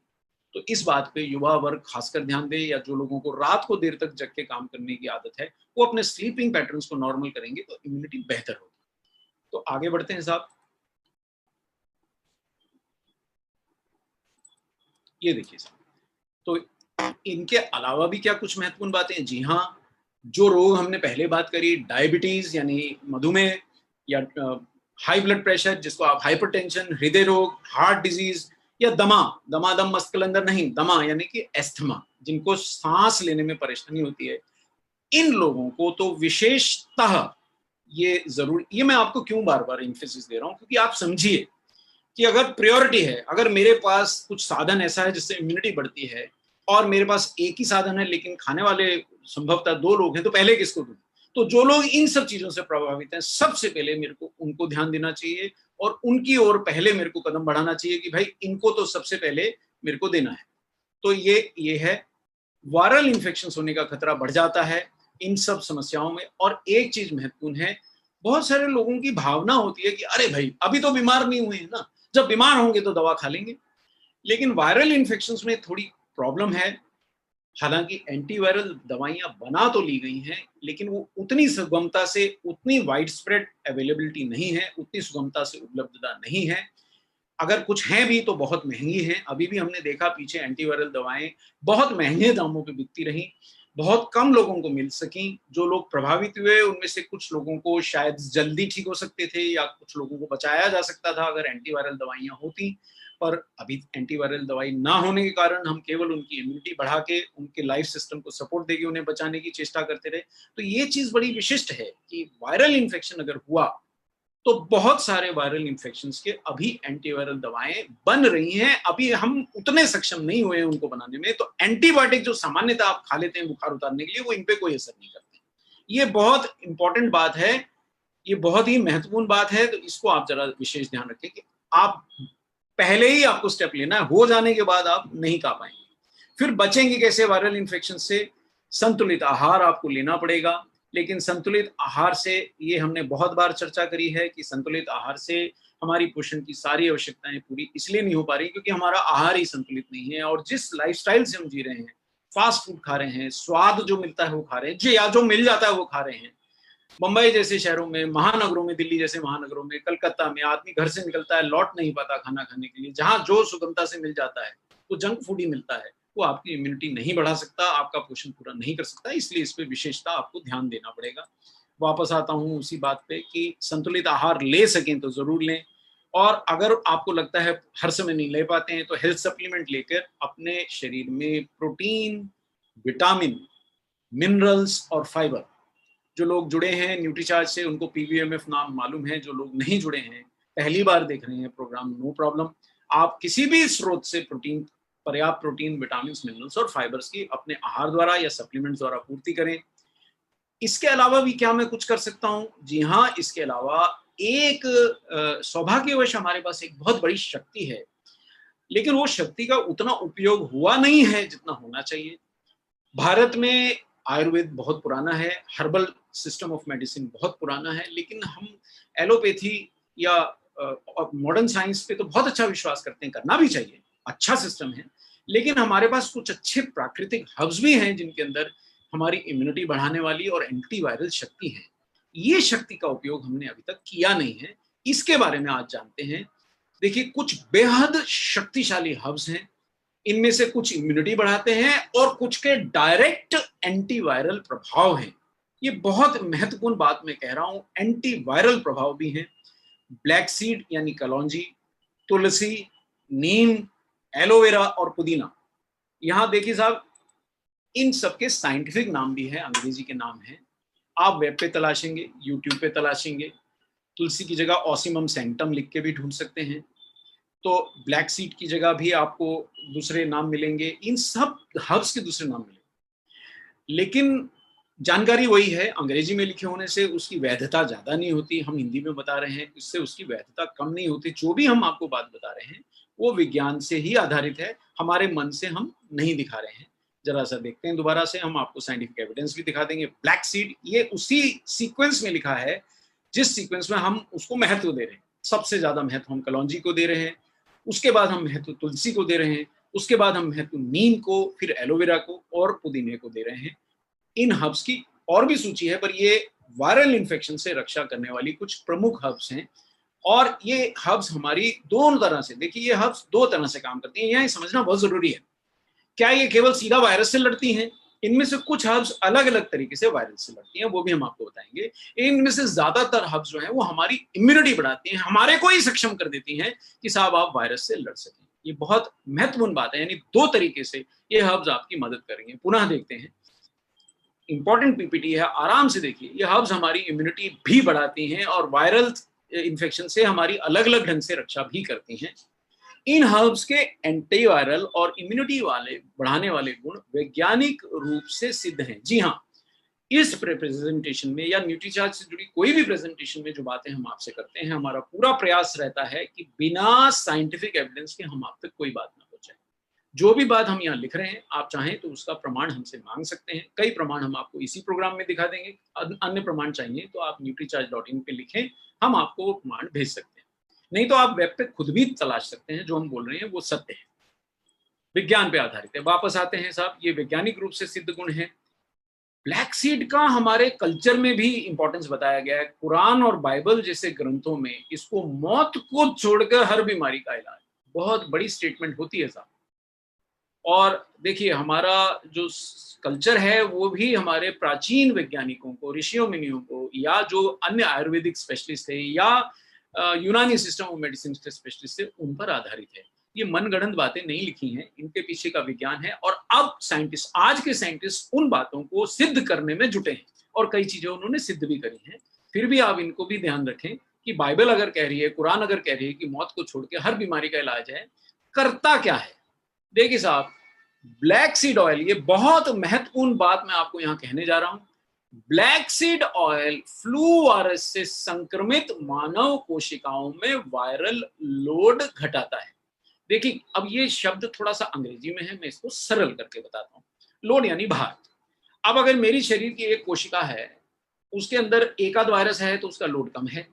तो इस बात पे युवा वर्ग खासकर ध्यान दे, या जो लोगों को रात को देर तक जग के काम करने की आदत है, वो अपने स्लीपिंग पैटर्न्स को नॉर्मल करेंगे तो इम्यूनिटी बेहतर होगी। तो आगे बढ़ते हैं साहब। ये देखिए साहब, तो इनके अलावा भी क्या कुछ महत्वपूर्ण बातें हैं? जी हाँ, जो रोग हमने पहले बात करी, डायबिटीज यानी मधुमेह, या हाई ब्लड प्रेशर जिसको आप हाइपरटेंशन, हृदय रोग, हार्ट डिजीज, या दमा, दमादम मस्कुलंदर नहीं, दमा यानी कि एस्थमा, जिनको सांस लेने में परेशानी होती है, इन लोगों को तो विशेषतः ये जरूर, ये मैं आपको क्यों बार बार एम्फेसिस दे रहा हूँ, क्योंकि आप समझिए कि अगर प्रायोरिटी है, अगर मेरे पास कुछ साधन ऐसा है जिससे इम्यूनिटी बढ़ती है और मेरे पास एक ही साधन है लेकिन खाने वाले संभवतः 2 लोग हैं, तो पहले किसको दूं? तो जो लोग इन सब चीजों से प्रभावित हैं, सबसे पहले मेरे को उनको ध्यान देना चाहिए और उनकी ओर पहले मेरे को कदम बढ़ाना चाहिए कि भाई इनको तो सबसे पहले मेरे को देना है। तो ये है, वायरल इन्फेक्शन होने का खतरा बढ़ जाता है इन सब समस्याओं में। और एक चीज महत्वपूर्ण है, बहुत सारे लोगों की भावना होती है कि अरे भाई अभी तो बीमार नहीं हुए हैं ना, जब बीमार होंगे तो दवा खा लेंगे। लेकिन वायरल इन्फेक्शंस में थोड़ी प्रॉब्लम है। हालांकि एंटीवायरल दवाइयां बना तो ली गई हैं, लेकिन वो उतनी सुगमता से, उतनी वाइड स्प्रेड अवेलेबिलिटी नहीं है, उतनी सुगमता से उपलब्धता नहीं है। अगर कुछ हैं भी तो बहुत महंगी हैं। अभी भी हमने देखा पीछे एंटीवायरल दवाएं बहुत महंगे दामों पे बिकती रही, बहुत कम लोगों को मिल सकी। जो लोग प्रभावित हुए उनमें से कुछ लोगों को शायद जल्दी ठीक हो सकते थे, या कुछ लोगों को बचाया जा सकता था अगर एंटीवायरल दवाइयां होती। पर अभी एंटीवायरल दवाई ना होने के कारण हम केवल उनकी इम्यूनिटी बढ़ा के उनके लाइफ सिस्टम को सपोर्ट देके उन्हें बचाने की चेष्टा करते रहे। तो ये चीज बड़ी विशिष्ट है कि वायरल इन्फेक्शन अगर हुआ तो बहुत सारे वायरल इन्फेक्शंस के अभी एंटीवायरल दवाएं बन रही हैं। अभी हम उतने सक्षम नहीं हुए हैं उनको बनाने में। तो एंटीबायोटिक जो सामान्यतः आप खा लेते हैं बुखार उतारने के लिए, वो इन पे कोई असर नहीं करते। ये बहुत इंपॉर्टेंट बात है, ये बहुत ही महत्वपूर्ण बात है। तो इसको आप जरा विशेष ध्यान रखें कि आप पहले ही आपको स्टेप लेना है, हो जाने के बाद आप नहीं खा पाएंगे। फिर बचेंगे कैसे वायरल इन्फेक्शन से? संतुलित आहार आपको लेना पड़ेगा। लेकिन संतुलित आहार से, ये हमने बहुत बार चर्चा करी है कि संतुलित आहार से हमारी पोषण की सारी आवश्यकताएं पूरी इसलिए नहीं हो पा रही क्योंकि हमारा आहार ही संतुलित नहीं है। और जिस लाइफस्टाइल से हम जी रहे हैं, फास्ट फूड खा रहे हैं, स्वाद जो मिलता है वो खा रहे हैं, जी या जो मिल जाता है वो खा रहे हैं। मुंबई जैसे शहरों में, महानगरों में, दिल्ली जैसे महानगरों में, कलकत्ता में आदमी घर से निकलता है, लौट नहीं पाता खाना खाने के लिए। जहां जो सुगमता से मिल जाता है वो जंक फूड ही मिलता है। वो आपकी इम्यूनिटी नहीं बढ़ा सकता, आपका पोषण पूरा नहीं कर सकता, इसलिए इस पे विशेषता आपको ध्यान देना पड़ेगा। वापस आता हूँ उसी बात पे कि संतुलित आहार ले सकें तो जरूर लें, और अगर आपको लगता है हर समय नहीं ले पाते हैं तो हेल्थ सप्लीमेंट लेकर अपने शरीर में प्रोटीन, विटामिन, मिनरल्स और फाइबर, जो लोग जुड़े हैं न्यूट्रीचार्ज से उनको पीवीएमएफ नाम मालूम है, जो लोग नहीं जुड़े हैं पहली बार देख रहे हैं प्रोग्राम, नो प्रॉब्लम, आप किसी भी स्रोत से प्रोटीन, पर्याप्त प्रोटीन, विटामिन, मिनरल्स और फाइबर्स की अपने आहार द्वारा या सप्लीमेंट्स द्वारा पूर्ति करें। इसके अलावा भी क्या मैं कुछ कर सकता हूं? जी हाँ, इसके अलावा एक सौभाग्यवश हमारे पास एक बहुत बड़ी शक्ति है, लेकिन वो शक्ति का उतना उपयोग हुआ नहीं है जितना होना चाहिए। भारत में आयुर्वेद बहुत पुराना है, हर्बल सिस्टम ऑफ मेडिसिन बहुत पुराना है, लेकिन हम एलोपैथी या मॉडर्न साइंस पे तो बहुत अच्छा विश्वास करते हैं, करना भी चाहिए, अच्छा सिस्टम है, लेकिन हमारे पास कुछ अच्छे प्राकृतिक हर्ब्स भी हैं जिनके अंदर हमारी इम्यूनिटी बढ़ाने वाली और एंटीवायरल शक्ति है। ये शक्ति का उपयोग हमने अभी तक किया नहीं है, इसके बारे में आज जानते हैं। देखिए, कुछ बेहद शक्तिशाली हर्ब्स हैं, इनमें से कुछ इम्यूनिटी बढ़ाते हैं और कुछ के डायरेक्ट एंटीवायरल प्रभाव हैं। ये बहुत महत्वपूर्ण बात मैं कह रहा हूं, एंटीवायरल प्रभाव भी हैं। ब्लैक सीड यानी कलौंजी, तुलसी, नीम, एलोवेरा और पुदीना। यहां देखिए साहब, इन सबके साइंटिफिक नाम भी है, अंग्रेजी के नाम है, आप वेब पे तलाशेंगे, यूट्यूब पे तलाशेंगे, तुलसी की जगह ऑसिमम सैंक्टम लिख के भी ढूंढ सकते हैं, तो ब्लैक सीड की जगह भी आपको दूसरे नाम मिलेंगे, इन सब हर्ब्स के दूसरे नाम मिलेंगे, लेकिन जानकारी वही है, अंग्रेजी में लिखे होने से उसकी वैधता ज्यादा नहीं होती, हम हिंदी में बता रहे हैं, इससे उसकी वैधता कम नहीं होती। जो भी हम आपको बात बता रहे हैं वो विज्ञान से ही आधारित है, हमारे मन से हम नहीं दिखा रहे हैं। जरा सा देखते हैं दोबारा से, हम आपको साइंटिफिक एविडेंस भी दिखा देंगे। ब्लैक सीड, ये उसी सीक्वेंस में लिखा है जिस सीक्वेंस में हम उसको महत्व दे रहे हैं। सबसे ज्यादा महत्व हम कलौंजी को दे रहे हैं, उसके बाद हम महत्व तुलसी को दे रहे हैं, उसके बाद हम महत्व नीम को, फिर एलोवेरा को और पुदीने को दे रहे हैं। इन हर्ब्स की और भी सूची है, पर ये वायरल इन्फेक्शन से रक्षा करने वाली कुछ प्रमुख हर्ब्स हैं, और ये हर्ब्स हमारी दोनों तरह से, देखिए ये हर्ब्स दो तरह से काम करती हैं, यहाँ समझना बहुत जरूरी है। क्या ये केवल सीधा वायरस से लड़ती हैं? इनमें से कुछ हर्ब्स अलग अलग तरीके से वायरस से लड़ती हैं, वो भी हम आपको बताएंगे। इनमें से ज्यादातर हर्ब्स जो हैं वो हमारी इम्यूनिटी बढ़ाती हैं, हमारे को ही सक्षम कर देती हैं कि साहब आप वायरस से लड़ सकें। ये बहुत महत्वपूर्ण बात है, यानी दो तरीके से ये हर्ब्स आपकी मदद करेंगे। पुनः देखते हैं, इंपॉर्टेंट पीपीटी है, आराम से देखिए। ये हर्ब्स हमारी इम्यूनिटी भी बढ़ाती हैं और वायरल इन्फेक्शन से हमारी अलग अलग ढंग से रक्षा भी करती हैं। इन हर्ब्स के एंटीवायरल और इम्यूनिटी वाले बढ़ाने वाले गुण वैज्ञानिक रूप से सिद्ध हैं। जी हाँ, इस प्रेजेंटेशन में या न्यूट्रीचार्ज से जुड़ी कोई भी प्रेजेंटेशन में जो बातें हम आपसे करते हैं, हमारा पूरा प्रयास रहता है कि बिना साइंटिफिक एविडेंस के हम आप तक कोई बात ना पहुंचाए। जो भी बात हम यहाँ लिख रहे हैं, आप चाहें तो उसका प्रमाण हमसे मांग सकते हैं। कई प्रमाण हम आपको इसी प्रोग्राम में दिखा देंगे, अन्य प्रमाण चाहिए तो आप nutricharge.in पे लिखें, हम आपको वो प्रमाण भेज सकते हैं। नहीं तो आप वेब पे खुद भी तलाश सकते हैं, जो हम बोल रहे हैं वो सत्य है, विज्ञान पे आधारित है। वापस आते हैं साहब, ये वैज्ञानिक रूप से सिद्ध गुण है। ब्लैक सीड का हमारे कल्चर में भी इंपॉर्टेंस बताया गया है। कुरान और बाइबल जैसे ग्रंथों में इसको मौत को छोड़कर हर बीमारी का इलाज, बहुत बड़ी स्टेटमेंट होती है साहब। और देखिए, हमारा जो कल्चर है वो भी हमारे प्राचीन वैज्ञानिकों को, ऋषियों मुनियों को, या जो अन्य आयुर्वेदिक स्पेशलिस्ट थे या यूनानी सिस्टम ऑफ मेडिसिन के स्पेशलिस्ट थे, उन पर आधारित है। ये मनगढ़ंत बातें नहीं लिखी हैं, इनके पीछे का विज्ञान है। और अब साइंटिस्ट, आज के साइंटिस्ट उन बातों को सिद्ध करने में जुटे हैं और कई चीजें उन्होंने सिद्ध भी करी हैं। फिर भी आप इनको भी ध्यान रखें कि बाइबल अगर कह रही है, कुरान अगर कह रही है कि मौत को छोड़ के हर बीमारी का इलाज है, करता क्या है? देखिए साहब, ब्लैक सीड ऑयल, ये बहुत महत्वपूर्ण बात मैं आपको यहाँ कहने जा रहा हूं। Black seed oil flu virus से संक्रमित मानव कोशिकाओं में वायरल लोड घटाता है। देखिए, अब ये शब्द थोड़ा सा अंग्रेजी में है, मैं इसको सरल करके बताता हूँ। लोड यानी भार। अब अगर मेरी शरीर की एक कोशिका है, उसके अंदर एकाध वायरस है तो उसका लोड कम है।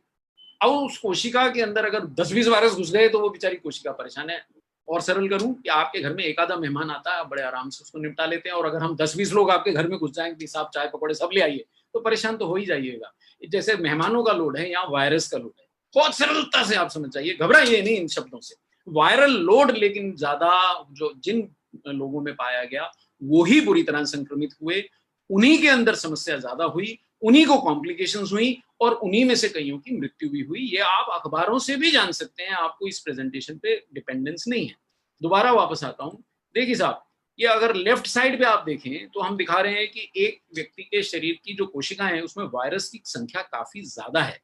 अब उस कोशिका के अंदर अगर 10-20 वायरस घुस गए तो वो बेचारी कोशिका परेशान है। और सरल करूं कि आपके घर में एक आधा मेहमान आता है, आप बड़े आराम से उसको निपटा लेते हैं, और अगर हम 10-20 लोग आपके घर में घुस जाएंगे, साहब चाय पकौड़े सब ले आइए, तो परेशान तो हो ही जाइएगा। जैसे मेहमानों का लोड है, यहाँ वायरस का लोड है। बहुत सरलता से आप समझ जाइए, घबराइए नहीं इन शब्दों से। वायरल लोड लेकिन ज्यादा, जो जिन लोगों में पाया गया वो ही बुरी तरह संक्रमित हुए, उन्हीं के अंदर समस्या ज्यादा हुई, उन्हीं को कॉम्प्लिकेशंस हुई और उन्हीं में से कईयों की मृत्यु भी हुई। ये आप अखबारों से भी जान सकते हैं, आपको इस प्रेजेंटेशन पे डिपेंडेंस नहीं है। दोबारा वापस आता हूं, देखिए साहब, ये अगर लेफ्ट साइड पे आप देखें तो हम दिखा रहे हैं कि एक व्यक्ति के शरीर की जो कोशिकाएं हैं उसमें वायरस की संख्या काफी ज्यादा है,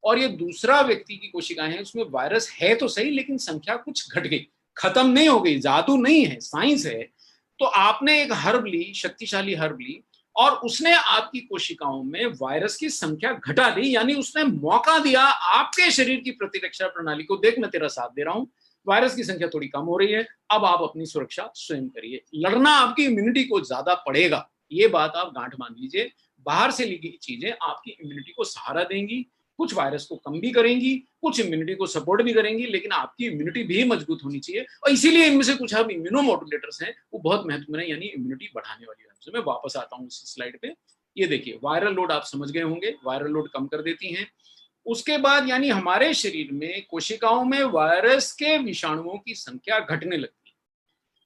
और ये दूसरा व्यक्ति की कोशिकाएं हैं उसमें वायरस है तो सही लेकिन संख्या कुछ घट गई, खत्म नहीं हो गई, जादू नहीं है, साइंस है। तो आपने एक हर्ब ली, शक्तिशाली हर्ब ली, और उसने आपकी कोशिकाओं में वायरस की संख्या घटा दी, यानी उसने मौका दिया आपके शरीर की प्रतिरक्षा प्रणाली को, देख मैं तेरा साथ दे रहा हूं, वायरस की संख्या थोड़ी कम हो रही है, अब आप अपनी सुरक्षा स्वयं करिए, लड़ना आपकी इम्यूनिटी को ज्यादा पड़ेगा, ये बात आप गांठ मान लीजिए। बाहर से ली गई चीजें आपकी इम्यूनिटी को सहारा देंगी, कुछ वायरस को कम भी करेंगी, कुछ इम्यूनिटी को सपोर्ट भी करेंगी, लेकिन आपकी इम्यूनिटी भी मजबूत होनी चाहिए, और इसीलिए इनमें से कुछ अब इम्यूनोमोडुलेटर्स हैं वो बहुत महत्वपूर्ण है, यानी इम्यूनिटी बढ़ाने वाली है। मैं वापस आता हूँ इस स्लाइड पे, ये देखिए वायरल लोड आप समझ गए होंगे, वायरल लोड कम कर देती हैं। उसके बाद यानी हमारे शरीर में कोशिकाओं में वायरस के विषाणुओं की संख्या घटने लगती है।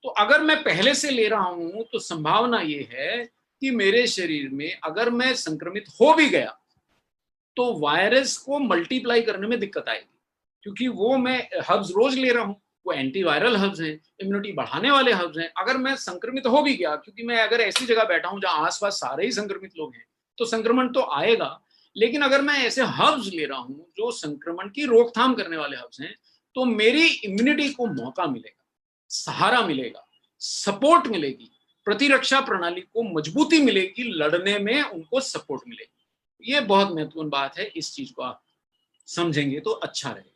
तो अगर मैं पहले से ले रहा हूं तो संभावना ये है कि मेरे शरीर में अगर मैं संक्रमित हो भी गया तो वायरस को मल्टीप्लाई करने में दिक्कत आएगी, क्योंकि वो मैं हर्ब्स रोज ले रहा हूँ, वो एंटीवायरल हर्ब्स हैं, इम्यूनिटी बढ़ाने वाले हर्ब्स हैं। अगर मैं संक्रमित हो भी गया, क्योंकि मैं अगर ऐसी जगह बैठा हूँ जहाँ आसपास सारे ही संक्रमित लोग हैं, तो संक्रमण तो आएगा, लेकिन अगर मैं ऐसे हर्ब्स ले रहा हूँ जो संक्रमण की रोकथाम करने वाले हर्ब्स हैं, तो मेरी इम्यूनिटी को मौका मिलेगा, सहारा मिलेगा, सपोर्ट मिलेगी, प्रतिरक्षा प्रणाली को मजबूती मिलेगी, लड़ने में उनको सपोर्ट मिलेगी। ये बहुत महत्वपूर्ण बात है, इस चीज को आप समझेंगे तो अच्छा रहेगा।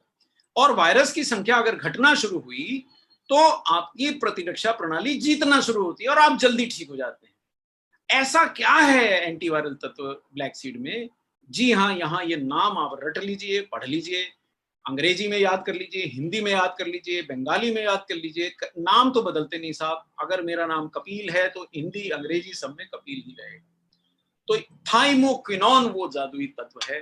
और वायरस की संख्या अगर घटना शुरू हुई तो आपकी प्रतिरक्षा प्रणाली जीतना शुरू होती है और आप जल्दी ठीक हो जाते हैं। ऐसा क्या है एंटीवायरल तत्व ब्लैक सीड में? जी हाँ, यहाँ ये नाम आप रट लीजिए, पढ़ लीजिए, अंग्रेजी में याद कर लीजिए, हिंदी में याद कर लीजिए, बंगाली में याद कर लीजिए, नाम तो बदलते नहीं साहब। अगर मेरा नाम कपिल है तो हिंदी अंग्रेजी सब में कपिल ही रहेगा। तो थाइमोक्विनोन वो जादुई तत्व है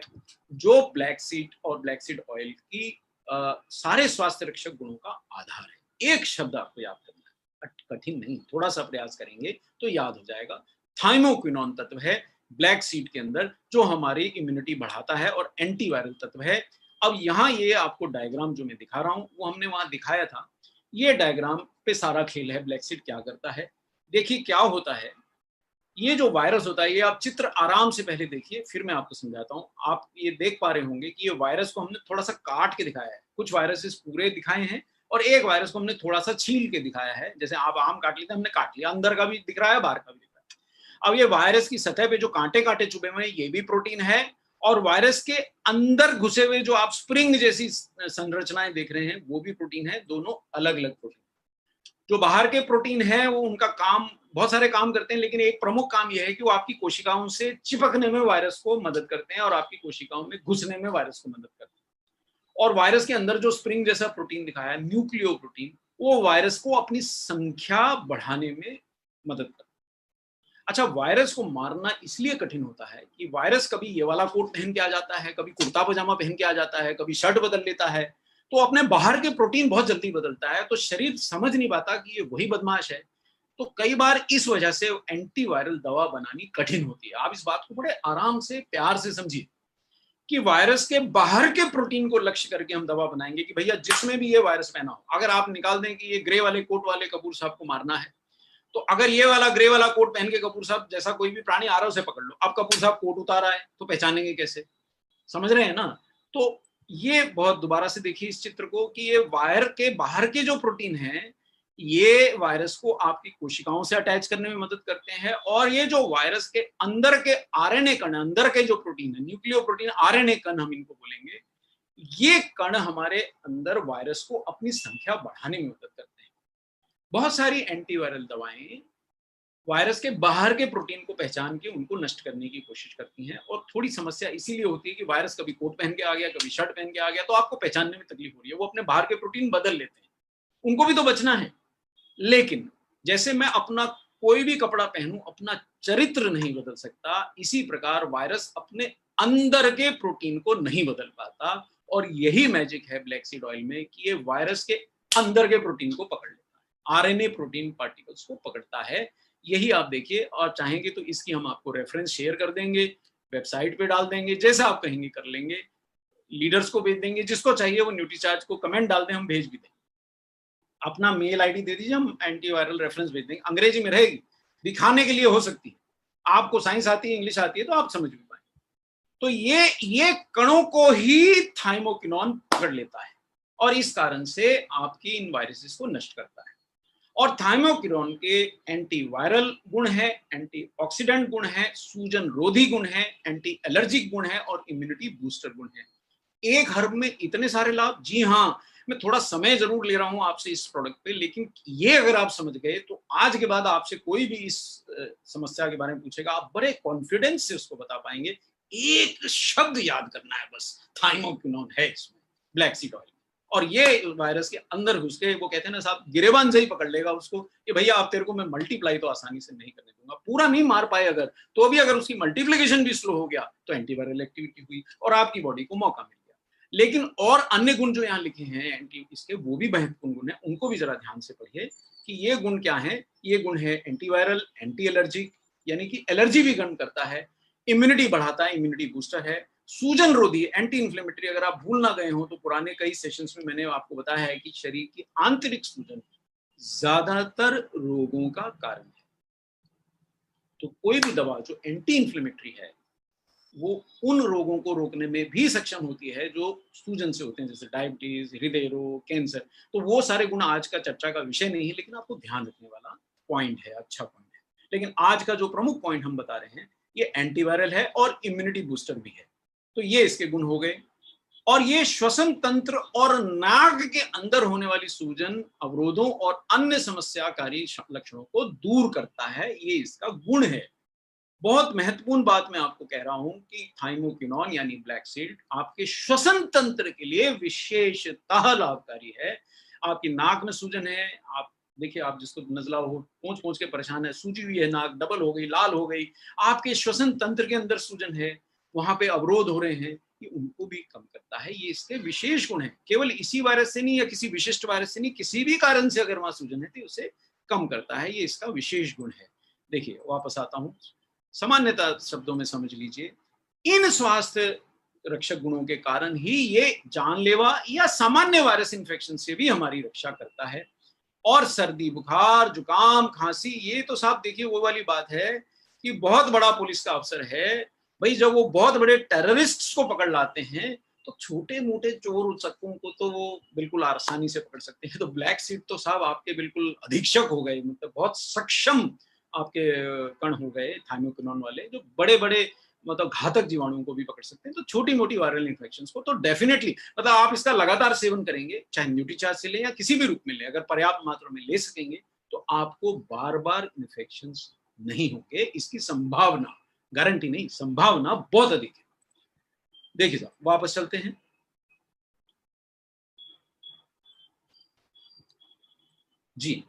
जो ब्लैक सीड और ब्लैक सीड ऑयल की सारे स्वास्थ्य रक्षक गुणों का आधार है। एक शब्द आपको याद करना है, कठिन नहीं, थोड़ा सा प्रयास करेंगे तो याद हो जाएगा। थाइमोक्विनोन तत्व है ब्लैक सीड के अंदर जो हमारी इम्यूनिटी बढ़ाता है और एंटीवायरल तत्व है। अब यहाँ ये आपको डायग्राम जो मैं दिखा रहा हूँ वो हमने वहां दिखाया था, ये डायग्राम पे सारा खेल है, ब्लैक सीड क्या करता है। देखिए क्या होता है, ये जो वायरस होता है, ये आप चित्र आराम से पहले देखिए फिर मैं आपको समझाता हूँ। आप ये देख पा रहे होंगे कि ये वायरस को हमने थोड़ा सा काट के दिखाया है, कुछ वायरसेस पूरे दिखाए हैं और एक वायरस को हमने थोड़ा सा छील के दिखाया है। जैसे आप आम काट लेते हैं, हमने काट लिया, अंदर का भी दिख रहा है, बाहर का भी दिख रहा है। अब ये वायरस की सतह पे जो कांटे कांटे चुभे हुए हैं ये भी प्रोटीन है, और वायरस के अंदर घुसे हुए जो आप स्प्रिंग जैसी संरचनाएं देख रहे हैं वो भी प्रोटीन है, दोनों अलग अलग प्रोटीन। जो बाहर के प्रोटीन है वो उनका काम, बहुत सारे काम करते हैं, लेकिन एक प्रमुख काम यह है कि वो आपकी कोशिकाओं से चिपकने में वायरस को मदद करते हैं और आपकी कोशिकाओं में घुसने में वायरस को मदद करते हैं। और वायरस के अंदर जो स्प्रिंग जैसा प्रोटीन दिखाया है, न्यूक्लियो प्रोटीन, वो वायरस को अपनी संख्या बढ़ाने में मदद करता है। अच्छा, वायरस को मारना इसलिए कठिन होता है कि वायरस कभी ये वाला कोट पहन के आ जाता है, कभी कुर्ता पजामा पहन के आ जाता है, कभी शर्ट बदल लेता है, तो अपने बाहर के प्रोटीन बहुत जल्दी बदलता है, तो शरीर समझ नहीं पाता कि ये वही बदमाश है। तो कई बार इस वजह से एंटीवायरल दवा बनानी कठिन होती है। आप इस बात को बड़े आराम से, प्यार से समझिए कि वायरस के बाहर के प्रोटीन को लक्ष्य करके हम दवा बनाएंगे कि भैया जिसमें भी ये वायरस पहना हो, अगर आप निकाल दें कि ये ग्रे वाले कोट वाले कपूर साहब को मारना है, तो अगर ये वाला ग्रे वाला कोट पहन के कपूर साहब जैसा कोई भी प्राणी आ रहा है उसे पकड़ लो, अब कपूर साहब कोट उतारा है तो पहचानेंगे कैसे? समझ रहे हैं ना? तो ये बहुत दोबारा से देखिए इस चित्र को कि ये वायर के बाहर के जो प्रोटीन हैं ये वायरस को आपकी कोशिकाओं से अटैच करने में मदद करते हैं, और ये जो वायरस के अंदर के आरएनए कण, अंदर के जो प्रोटीन है, न्यूक्लियो प्रोटीन, आरएनए कण हम इनको बोलेंगे, ये कण हमारे अंदर वायरस को अपनी संख्या बढ़ाने में मदद करते हैं। बहुत सारी एंटीवायरल दवाएं वायरस के बाहर के प्रोटीन को पहचान के उनको नष्ट करने की कोशिश करती हैं, और थोड़ी समस्या इसीलिए होती है कि वायरस कभी कोट पहन के आ गया, कभी शर्ट पहन के आ गया, तो आपको पहचानने में तकलीफ हो रही है। वो अपने बाहर के प्रोटीन बदल लेते हैं, उनको भी तो बचना है। लेकिन जैसे मैं अपना कोई भी कपड़ा पहनूं, अपना चरित्र नहीं बदल सकता, इसी प्रकार वायरस अपने अंदर के प्रोटीन को नहीं बदल पाता, और यही मैजिक है ब्लैक सीड ऑयल में कि ये वायरस के अंदर के प्रोटीन को पकड़ लेता है। आरएनए प्रोटीन पार्टिकल्स को पकड़ता है। यही आप देखिए, और चाहेंगे तो इसकी हम आपको रेफरेंस शेयर कर देंगे, वेबसाइट पे डाल देंगे, जैसा आप कहेंगे कर लेंगे, लीडर्स को भेज देंगे, जिसको चाहिए वो न्यूट्रीचार्ज को कमेंट डाल दें, हम भेज भी देंगे। अपना मेल आईडी दे दीजिए, हम एंटीवायरल रेफरेंस भेज देंगे, अंग्रेजी में रहेगी, दिखाने के लिए हो सकती है, आपको साइंस आती है, इंग्लिश आती है तो आप समझ भी पाएंगे। तो ये कणों को ही थाइमोकिनोन पकड़ लेता है और इस कारण से आपकी इन वायरसेस को नष्ट करता है। और थाइमोकिनोन के एंटीवायरल गुण है, एंटीऑक्सीडेंट गुण है, सूजन रोधी गुण है, एंटी एलर्जिक गुण है और इम्यूनिटी बूस्टर गुण है। एक हर्ब में इतने सारे लाभ। जी हाँ, मैं थोड़ा समय जरूर ले रहा हूं आपसे इस प्रोडक्ट पे, लेकिन ये अगर आप समझ गए तो आज के बाद आपसे कोई भी इस समस्या के बारे में पूछेगा, आप बड़े कॉन्फिडेंस से उसको बता पाएंगे। एक शब्द याद करना है बस, थाइमोकिनोन है इसमें, ब्लैक सीड ऑयल। और ये वायरस के अंदर घुस के, वो कहते हैं ना साहब, गिरेबान से ही पकड़ लेगा उसको कि भैया आप तेरे को मैं मल्टीप्लाई तो आसानी से नहीं करने दूंगा, पूरा नहीं मार पाए अगर, तो भी अगर उसकी मल्टीप्लिकेशन भी स्लो हो गया तो एंटीवायरल एक्टिविटी हुई और आपकी बॉडी को मौका मिल गया। लेकिन और अन्य गुण जो यहाँ लिखे हैं एंटी इसके, वो भी महत्वपूर्ण गुण है, उनको भी जरा ध्यान से पढ़िए कि ये गुण क्या है। ये गुण है एंटीवायरल, एंटी एलर्जिक, यानी कि एलर्जी भी कम करता है, इम्यूनिटी बढ़ाता है, इम्यूनिटी बूस्टर है, सूजन रोधी, एंटी इंफ्लेमेटरी। अगर आप भूल ना गए हो तो पुराने कई सेशंस में मैंने आपको बताया है कि शरीर की आंतरिक सूजन ज्यादातर रोगों का कारण है। तो कोई भी दवा जो एंटी इंफ्लेमेटरी है वो उन रोगों को रोकने में भी सक्षम होती है जो सूजन से होते हैं, जैसे डायबिटीज, हृदय रोग, कैंसर। तो वो सारे गुण आज का चर्चा का विषय नहीं है, लेकिन आपको ध्यान रखने वाला पॉइंट है, अच्छा पॉइंट है। लेकिन आज का जो प्रमुख पॉइंट हम बता रहे हैं ये एंटीवायरल है और इम्यूनिटी बूस्टर भी है। तो ये इसके गुण हो गए। और ये श्वसन तंत्र और नाक के अंदर होने वाली सूजन, अवरोधों और अन्य समस्याकारी लक्षणों को दूर करता है, ये इसका गुण है। बहुत महत्वपूर्ण बात मैं आपको कह रहा हूं कि थाइमोकिनोन यानी ब्लैक सीड आपके श्वसन तंत्र के लिए विशेषतः लाभकारी है। आपकी नाक में सूजन है, आप देखिए, आप जिसको नजला हो, पोंछ पोंछ के परेशान है, सूजी हुई है नाक, डबल हो गई, लाल हो गई, आपके श्वसन तंत्र के अंदर सूजन है, वहां पे अवरोध हो रहे हैं, ये उनको भी कम करता है। ये इसके विशेष गुण है। केवल इसी वायरस से नहीं या किसी विशिष्ट वायरस से नहीं, किसी भी कारण से अगर वहां सूजन है तो उसे कम करता है, ये इसका विशेष गुण है। देखिए, वापस आता हूं, सामान्यता शब्दों में समझ लीजिए, इन स्वास्थ्य रक्षक गुणों के कारण ही ये जानलेवा या सामान्य वायरस इन्फेक्शन से भी हमारी रक्षा करता है। और सर्दी, बुखार, जुकाम, खांसी, ये तो साहब देखिए वो वाली बात है कि बहुत बड़ा पुलिस का अफसर है भाई, जब वो बहुत बड़े टेररिस्ट्स को पकड़ लाते हैं तो छोटे मोटे चोर उचक्कों को तो वो बिल्कुल आसानी से पकड़ सकते हैं। तो ब्लैक सीड तो साहब आपके बिल्कुल अधीक्षक हो गए, मतलब बहुत सक्षम आपके कण हो गए थाइमोकिनोन वाले, जो बड़े बड़े मतलब घातक जीवाणुओं को भी पकड़ सकते हैं। तो छोटी मोटी वायरल इन्फेक्शंस को तो डेफिनेटली, मतलब आप इसका लगातार सेवन करेंगे, चाहे न्यूट्रीचार्ज से लें या किसी भी रूप में लें, अगर पर्याप्त मात्रा में ले सकेंगे तो आपको बार बार इन्फेक्शंस नहीं होंगे। इसकी संभावना, गारंटी नहीं, संभावना बहुत अधिक है। देखिए साहब, वापस चलते हैं। जी,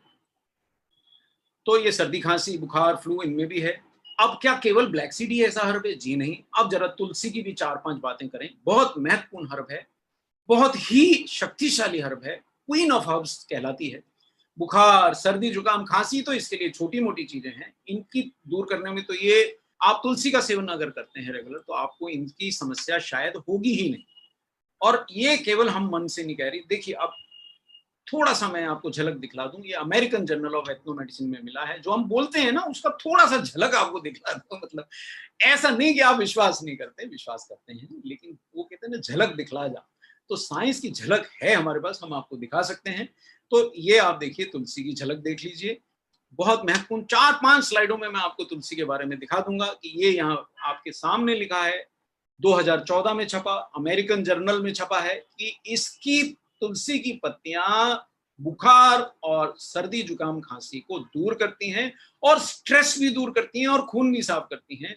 तो ये सर्दी, खांसी, बुखार, फ्लू इनमें भी है। अब क्या केवल ब्लैक सीड ही ऐसा हर्ब है? जी नहीं। अब जरा तुलसी की भी 4-5 बातें करें। बहुत महत्वपूर्ण हर्ब है, बहुत ही शक्तिशाली हर्ब है, क्वीन ऑफ हर्ब्स कहलाती है। बुखार, सर्दी, जुकाम, खांसी तो इसके लिए छोटी मोटी चीजें हैं, इनकी दूर करने में तो ये, आप तुलसी का सेवन अगर करते हैं रेगुलर तो आपको इनकी समस्या शायद होगी ही नहीं। और ये केवल हम मन से नहीं कह रही। देखिए, अब थोड़ा सा मैं आपको झलक दिखला दूं, ये American journal of ethno medicine में मिला है। जो हम बोलते हैं ना उसका थोड़ा सा झलक आपको दिखला दूं, मतलब ऐसा नहीं कि आप विश्वास नहीं करते, विश्वास करते हैं, लेकिन वो कहते हैं ना झलक दिखला जा, तो साइंस की झलक है हमारे पास, हम आपको दिखा सकते हैं। तो ये आप देखिए, तुलसी की झलक देख लीजिए, बहुत महत्वपूर्ण। 4-5 स्लाइडों में मैं आपको तुलसी के बारे में दिखा दूंगा कि ये यहाँ आपके सामने लिखा है, 2014 में छपा, अमेरिकन जर्नल में छपा है कि इसकी, तुलसी की पत्तियां बुखार और सर्दी, जुकाम, खांसी को दूर करती हैं और स्ट्रेस भी दूर करती हैं और खून भी साफ करती हैं।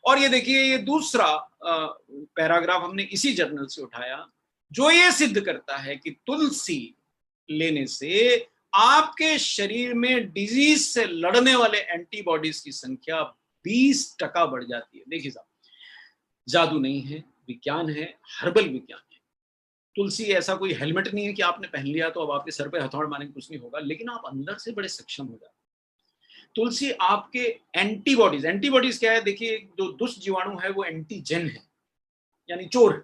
और ये देखिए, ये दूसरा पैराग्राफ हमने इसी जर्नल से उठाया, जो ये सिद्ध करता है कि तुलसी लेने से आपके शरीर में डिजीज से लड़ने वाले एंटीबॉडीज की संख्या 20% बढ़ जाती है। देखिए साहब, जादू नहीं है, विज्ञान है, हर्बल विज्ञान है। तुलसी ऐसा कोई हेलमेट नहीं है कि आपने पहन लिया तो अब आपके सर पे हथौड़ मारेंगे कुछ नहीं होगा, लेकिन आप अंदर से बड़े सक्षम हो जाते। तुलसी आपके एंटीबॉडीज क्या है, देखिए जो दुष्ट जीवाणु है वो एंटीजन है, यानी चोर है,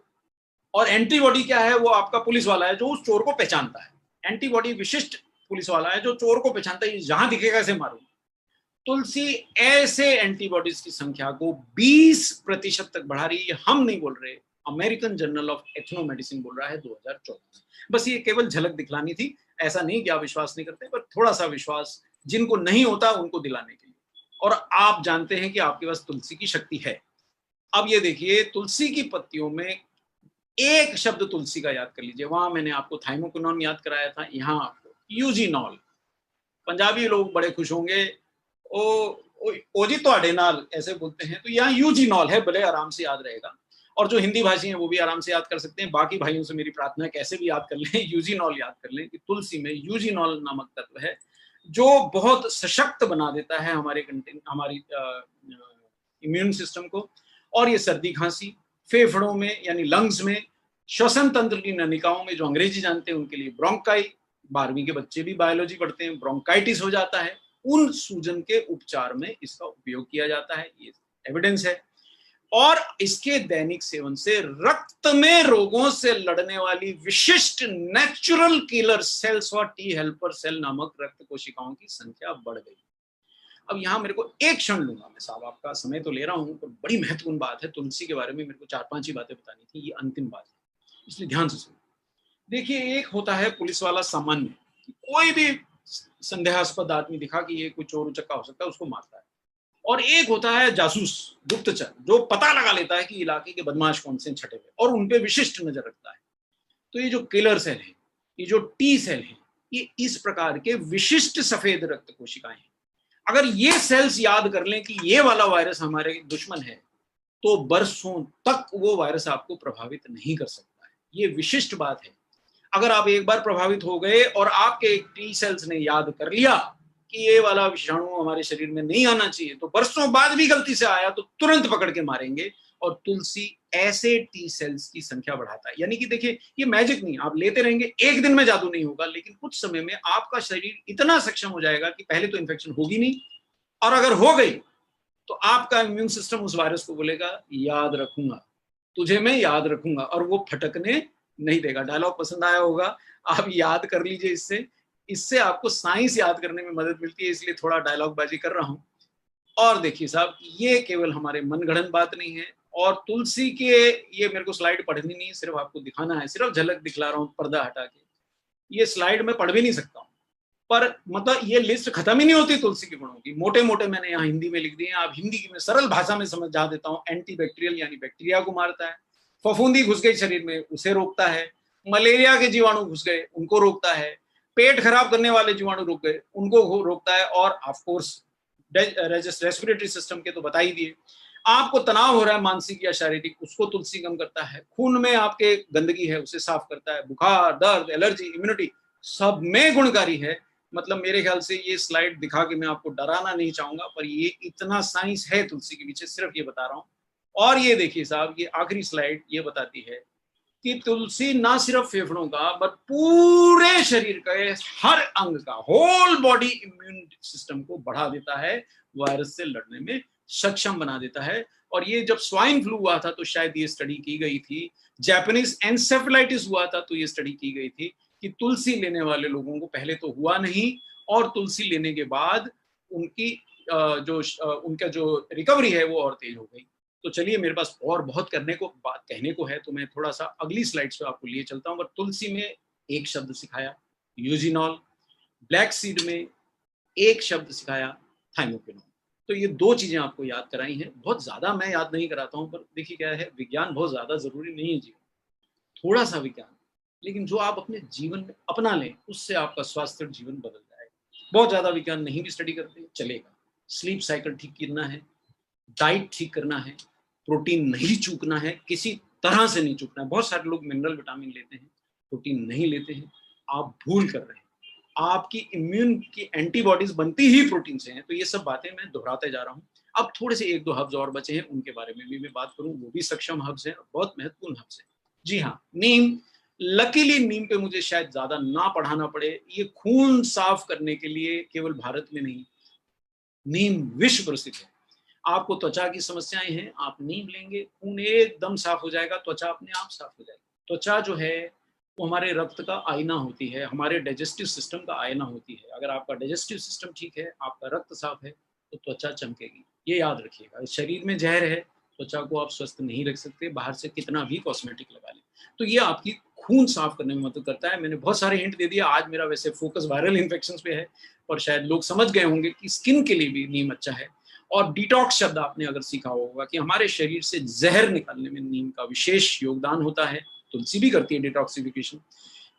और एंटीबॉडी क्या है, वो आपका पुलिस वाला है जो उस चोर को पहचानता है। एंटीबॉडी विशिष्ट पुलिस वाला है जो चोर को पहचानता है, जहां दिखेगा ऐसे मारूंगा। तुलसी ऐसे एंटीबॉडीज की संख्या को 20% तक बढ़ा रही है। हम नहीं बोल रहे, अमेरिकन जर्नल ऑफ एथनोमेडिसिन बोल रहा है 2014 में। बस ये केवल झलक दिखलानी थी, ऐसा नहीं कि आप विश्वास नहीं करते, पर थोड़ा सा विश्वास जिनको नहीं होता उनको दिलाने के लिए। और आप जानते हैं कि आपके पास तुलसी की शक्ति है। अब ये देखिए, तुलसी की पत्तियों में एक शब्द तुलसी का याद कर लीजिए। वहां मैंने आपको थाइमोक्विनोन याद कराया था, यहाँ आपको यूजीनॉल। पंजाबी लोग बड़े खुश होंगे, ओ जी तो नाल ऐसे बोलते हैं, तो यहाँ यूजीनॉल है, भले आराम से याद रहेगा। और जो हिंदी भाषी हैं वो भी आराम से याद कर सकते हैं। बाकी भाइयों से मेरी प्रार्थना है कैसे भी याद कर लें, यूजीनॉल याद कर लें कि तुलसी में यूजीनॉल नामक तत्व है जो बहुत सशक्त बना देता है हमारे इम्यून सिस्टम को। और ये सर्दी खांसी, फेफड़ों में यानी लंग्स में, श्वसन तंत्र की नलिकाओं में, जो अंग्रेजी जानते हैं उनके लिए ब्रोंकाई, 12वीं के बच्चे भी बायोलॉजी पढ़ते हैं, ब्रोंकाइटिस हो जाता है, उन सूजन के उपचार में इसका उपयोग किया जाता है, ये एविडेंस है। और इसके दैनिक सेवन से रक्त में रोगों से लड़ने वाली विशिष्ट नेचुरल किलर सेल्स और टी हेल्पर सेल नामक रक्त कोशिकाओं की संख्या बढ़ गई। अब यहां मेरे को एक क्षण लूंगा मैं, साहब आपका समय तो ले रहा हूं, पर बड़ी महत्वपूर्ण बात है तुलसी के बारे में, मेरे को 4-5 ही बातें बतानी थी, ये अंतिम बात है, इसलिए ध्यान से सुनिए। देखिए, एक होता है पुलिस वाला सामान्य, कोई भी संदेहास्पद आदमी दिखा कि ये कोई चोर उचक्का हो सकता है, उसको मारता है। और एक होता है जासूस, गुप्तचर, जो पता लगा लेता है कि इलाके के बदमाश कौन से छठे हुए और उनपे विशिष्ट नजर रखता है। तो ये जो किलर सेल है, ये जो टी सेल है, ये इस प्रकार के विशिष्ट सफेद रक्त कोशिकाएं हैं। अगर ये सेल्स याद कर लें कि ये वाला वायरस हमारे दुश्मन है, तो बरसों तक वो वायरस आपको प्रभावित नहीं कर सकता है। ये विशिष्ट बात है। अगर आप एक बार प्रभावित हो गए और आपके टी सेल्स ने याद कर लिया कि ये वाला विषाणु हमारे शरीर में नहीं आना चाहिए, तो बरसों बाद भी गलती से आया तो तुरंत पकड़ के मारेंगे। और तुलसी ऐसे टी सेल्स की संख्या बढ़ाता है। यानी कि देखिए, ये मैजिक नहीं, आप लेते रहेंगे, एक दिन में जादू नहीं होगा, लेकिन कुछ समय में आपका शरीर इतना सक्षम हो जाएगा कि पहले तो इन्फेक्शन होगी नहीं, और अगर हो गई तो आपका इम्यून सिस्टम उस वायरस को बोलेगा याद रखूंगा, तुझे मैं याद रखूंगा, और वो फटकने नहीं देगा। डायलॉग पसंद आया होगा, आप याद कर लीजिए। इससे आपको साइंस याद करने में मदद मिलती है, इसलिए थोड़ा डायलॉग बाजी कर रहा हूं। और देखिए साहब, ये केवल हमारे मनगढ़ंत बात नहीं है। और तुलसी के, ये मेरे को स्लाइड पढ़नी नहीं है, सिर्फ आपको दिखाना है, सिर्फ झलक दिखला रहा हूँ पर्दा हटा के। ये स्लाइड में पढ़ भी नहीं सकता हूँ, पर मतलब ये लिस्ट खत्म ही नहीं होती तुलसी के गुणों की। मोटे मोटे मैंने यहाँ हिंदी में लिख दिए हैं, आप हिंदी में सरल भाषा में समझा देता हूँ। एंटी बैक्टीरियल यानी बैक्टीरिया को मारता है, फफूंदी घुस गई शरीर में उसे रोकता है, मलेरिया के जीवाणु घुस गए उनको रोकता है, पेट खराब करने वाले जीवाणु रुक गए उनको रोकता है, और ऑफ कोर्स रेस्पिरेटरी सिस्टम के तो बता ही दिए। आपको तनाव हो रहा है मानसिक या शारीरिक, उसको तुलसी कम करता है। खून में आपके गंदगी है उसे साफ करता है। बुखार, दर्द, एलर्जी, इम्यूनिटी सब में गुणकारी है। मतलब मेरे ख्याल से ये स्लाइड दिखा के मैं आपको डराना नहीं चाहूंगा, पर ये इतना साइंस है तुलसी के पीछे, सिर्फ ये बता रहा हूँ। और ये देखिए साहब, ये आखिरी स्लाइड ये बताती है कि तुलसी ना सिर्फ फेफड़ों का बट पूरे शरीर का, हर अंग का, होल बॉडी इम्यून सिस्टम को बढ़ा देता है, वायरस से लड़ने में सक्षम बना देता है। और ये जब स्वाइन फ्लू हुआ था तो शायद ये स्टडी की गई थी, जापानीज एन्सेफेलाइटिस हुआ था तो ये स्टडी की गई थी कि तुलसी लेने वाले लोगों को पहले तो हुआ नहीं, और तुलसी लेने के बाद उनकी उनका जो रिकवरी है वो और तेज हो गई। तो चलिए, मेरे पास और बहुत कहने को है, तो मैं थोड़ा सा अगली स्लाइड्स पे आपको लिए चलता हूँ। पर तुलसी में एक शब्द सिखाया, यूजिनॉल। ब्लैक सीड में एक शब्द सिखाया, थाइमोक्विनोन। तो ये 2 चीजें आपको याद कराई हैं। बहुत ज्यादा मैं याद नहीं कराता हूँ, पर देखिए क्या है, विज्ञान बहुत ज्यादा जरूरी नहीं है जीवन, थोड़ा सा विज्ञान, लेकिन जो आप अपने जीवन में अपना लें उससे आपका स्वास्थ्य और जीवन बदल जाएगा। बहुत ज्यादा विज्ञान नहीं भी स्टडी करते चलेगा। स्लीप साइकिल ठीक करना है, डाइट ठीक करना है, प्रोटीन नहीं चूकना है, किसी तरह से नहीं चूकना है। बहुत सारे लोग मिनरल विटामिन लेते हैं, प्रोटीन नहीं लेते हैं, आप भूल कर रहे हैं। आपकी इम्यून की एंटीबॉडीज बनती ही प्रोटीन से हैं। तो ये सब बातें मैं दोहराते जा रहा हूँ। अब थोड़े से 1-2 हब्स और बचे हैं, उनके बारे में भी मैं बात करूँ, वो भी सक्षम हब्स हैं, बहुत महत्वपूर्ण हब्स हैं। जी हाँ, नीम लकीली नीम पे मुझे शायद ज्यादा ना पढ़ाना पड़े। ये खून साफ करने के लिए केवल भारत में नहीं, नीम विश्व प्रसिद्ध है। आपको त्वचा की समस्याएं हैं, आप नीम लेंगे, खून एकदम साफ हो जाएगा, त्वचा अपने आप साफ हो जाएगी। त्वचा जो है वो हमारे रक्त का आईना होती है, हमारे डाइजेस्टिव सिस्टम का आईना होती है। अगर आपका डाइजेस्टिव सिस्टम ठीक है, आपका रक्त साफ है, तो त्वचा चमकेगी। ये याद रखिएगा, शरीर में जहर है, त्वचा को आप स्वस्थ नहीं रख सकते, बाहर से कितना भी कॉस्मेटिक लगा लें। तो ये आपकी खून साफ करने में मदद करता है। मैंने बहुत सारे हिंट दे दिए। आज मेरा वैसे फोकस वायरल इन्फेक्शंस पे है, और शायद लोग समझ गए होंगे कि स्किन के लिए भी नीम अच्छा है। और डिटॉक्स शब्द आपने अगर सीखा होगा कि हमारे शरीर से जहर निकालने में नीम का विशेष योगदान होता है। तुलसी भी करती है डिटॉक्सिफिकेशन।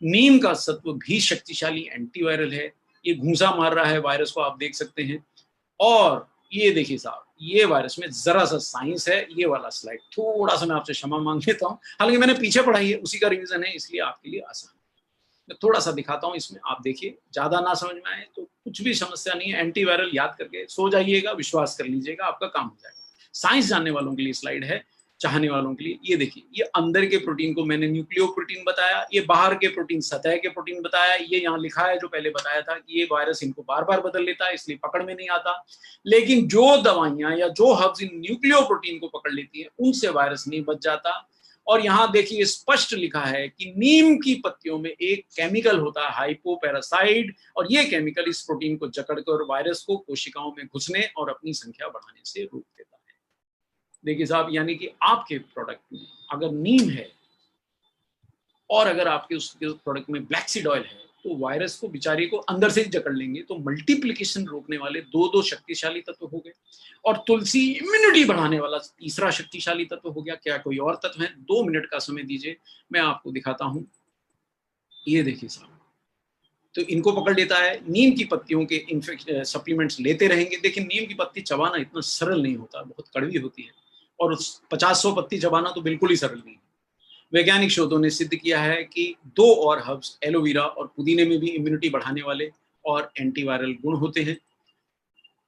नीम का सत्व भी शक्तिशाली एंटीवायरल है, ये घूंसा मार रहा है वायरस को, आप देख सकते हैं। और ये देखिए साहब, ये वायरस में जरा सा साइंस है। ये वाला स्लाइड थोड़ा सा मैं आपसे क्षमा मांग लेता हूँ, हालांकि मैंने पीछे पढ़ाई है, उसी का रिवीजन है, इसलिए आपके लिए आसान है। मैं थोड़ा सा दिखाता हूँ इसमें, आप देखिए, ज्यादा ना समझ में आए तो कुछ भी समस्या नहीं है, एंटीवायरल याद करके सो जाइएगा, विश्वास कर लीजिएगा, आपका काम हो जाएगा। साइंस जानने वालों के लिए स्लाइड है, चाहने वालों के लिए। ये देखिए, ये अंदर के प्रोटीन को मैंने न्यूक्लियोप्रोटीन बताया, ये बाहर के प्रोटीन सतह के प्रोटीन बताया। ये यहाँ लिखा है जो पहले बताया था कि ये वायरस इनको बार बार बदल लेता है, इसलिए पकड़ में नहीं आता। लेकिन जो दवाइयां या जो हर्ब्स इन न्यूक्लियोप्रोटीन को पकड़ लेती है, उनसे वायरस नहीं बच जाता। और यहाँ देखिए स्पष्ट लिखा है कि नीम की पत्तियों में एक केमिकल होता है हाइपोपैरासाइड, और ये केमिकल इस प्रोटीन को जकड़कर वायरस को कोशिकाओं में घुसने और अपनी संख्या बढ़ाने से रोक देता है। देखिए साहब, यानी कि आपके प्रोडक्ट में अगर नीम है और अगर आपके उस प्रोडक्ट में ब्लैक सीड ऑयल है, तो वायरस को बेचारे को अंदर से ही जकड़ लेंगे। तो मल्टीप्लिकेशन रोकने वाले दो शक्तिशाली तत्व हो गए। और तुलसी इम्यूनिटी बढ़ाने वाला तीसरा शक्तिशाली तत्व हो गया। क्या कोई और तत्व है? 2 मिनट का समय दीजिए, मैं आपको दिखाता हूं। ये देखिए साहब, तो इनको पकड़ लेता है। नीम की पत्तियों के सप्लीमेंट्स लेते रहेंगे। देखिए, नीम की पत्ती चबाना इतना सरल नहीं होता, बहुत कड़वी होती है, और 50-100 पत्ती चबाना तो बिल्कुल ही सरल नहीं है। वैज्ञानिक शोधों ने सिद्ध किया है कि 2 और हर्ब्स, एलोवेरा और पुदीने में भी इम्यूनिटी बढ़ाने वाले और एंटीवायरल गुण होते हैं।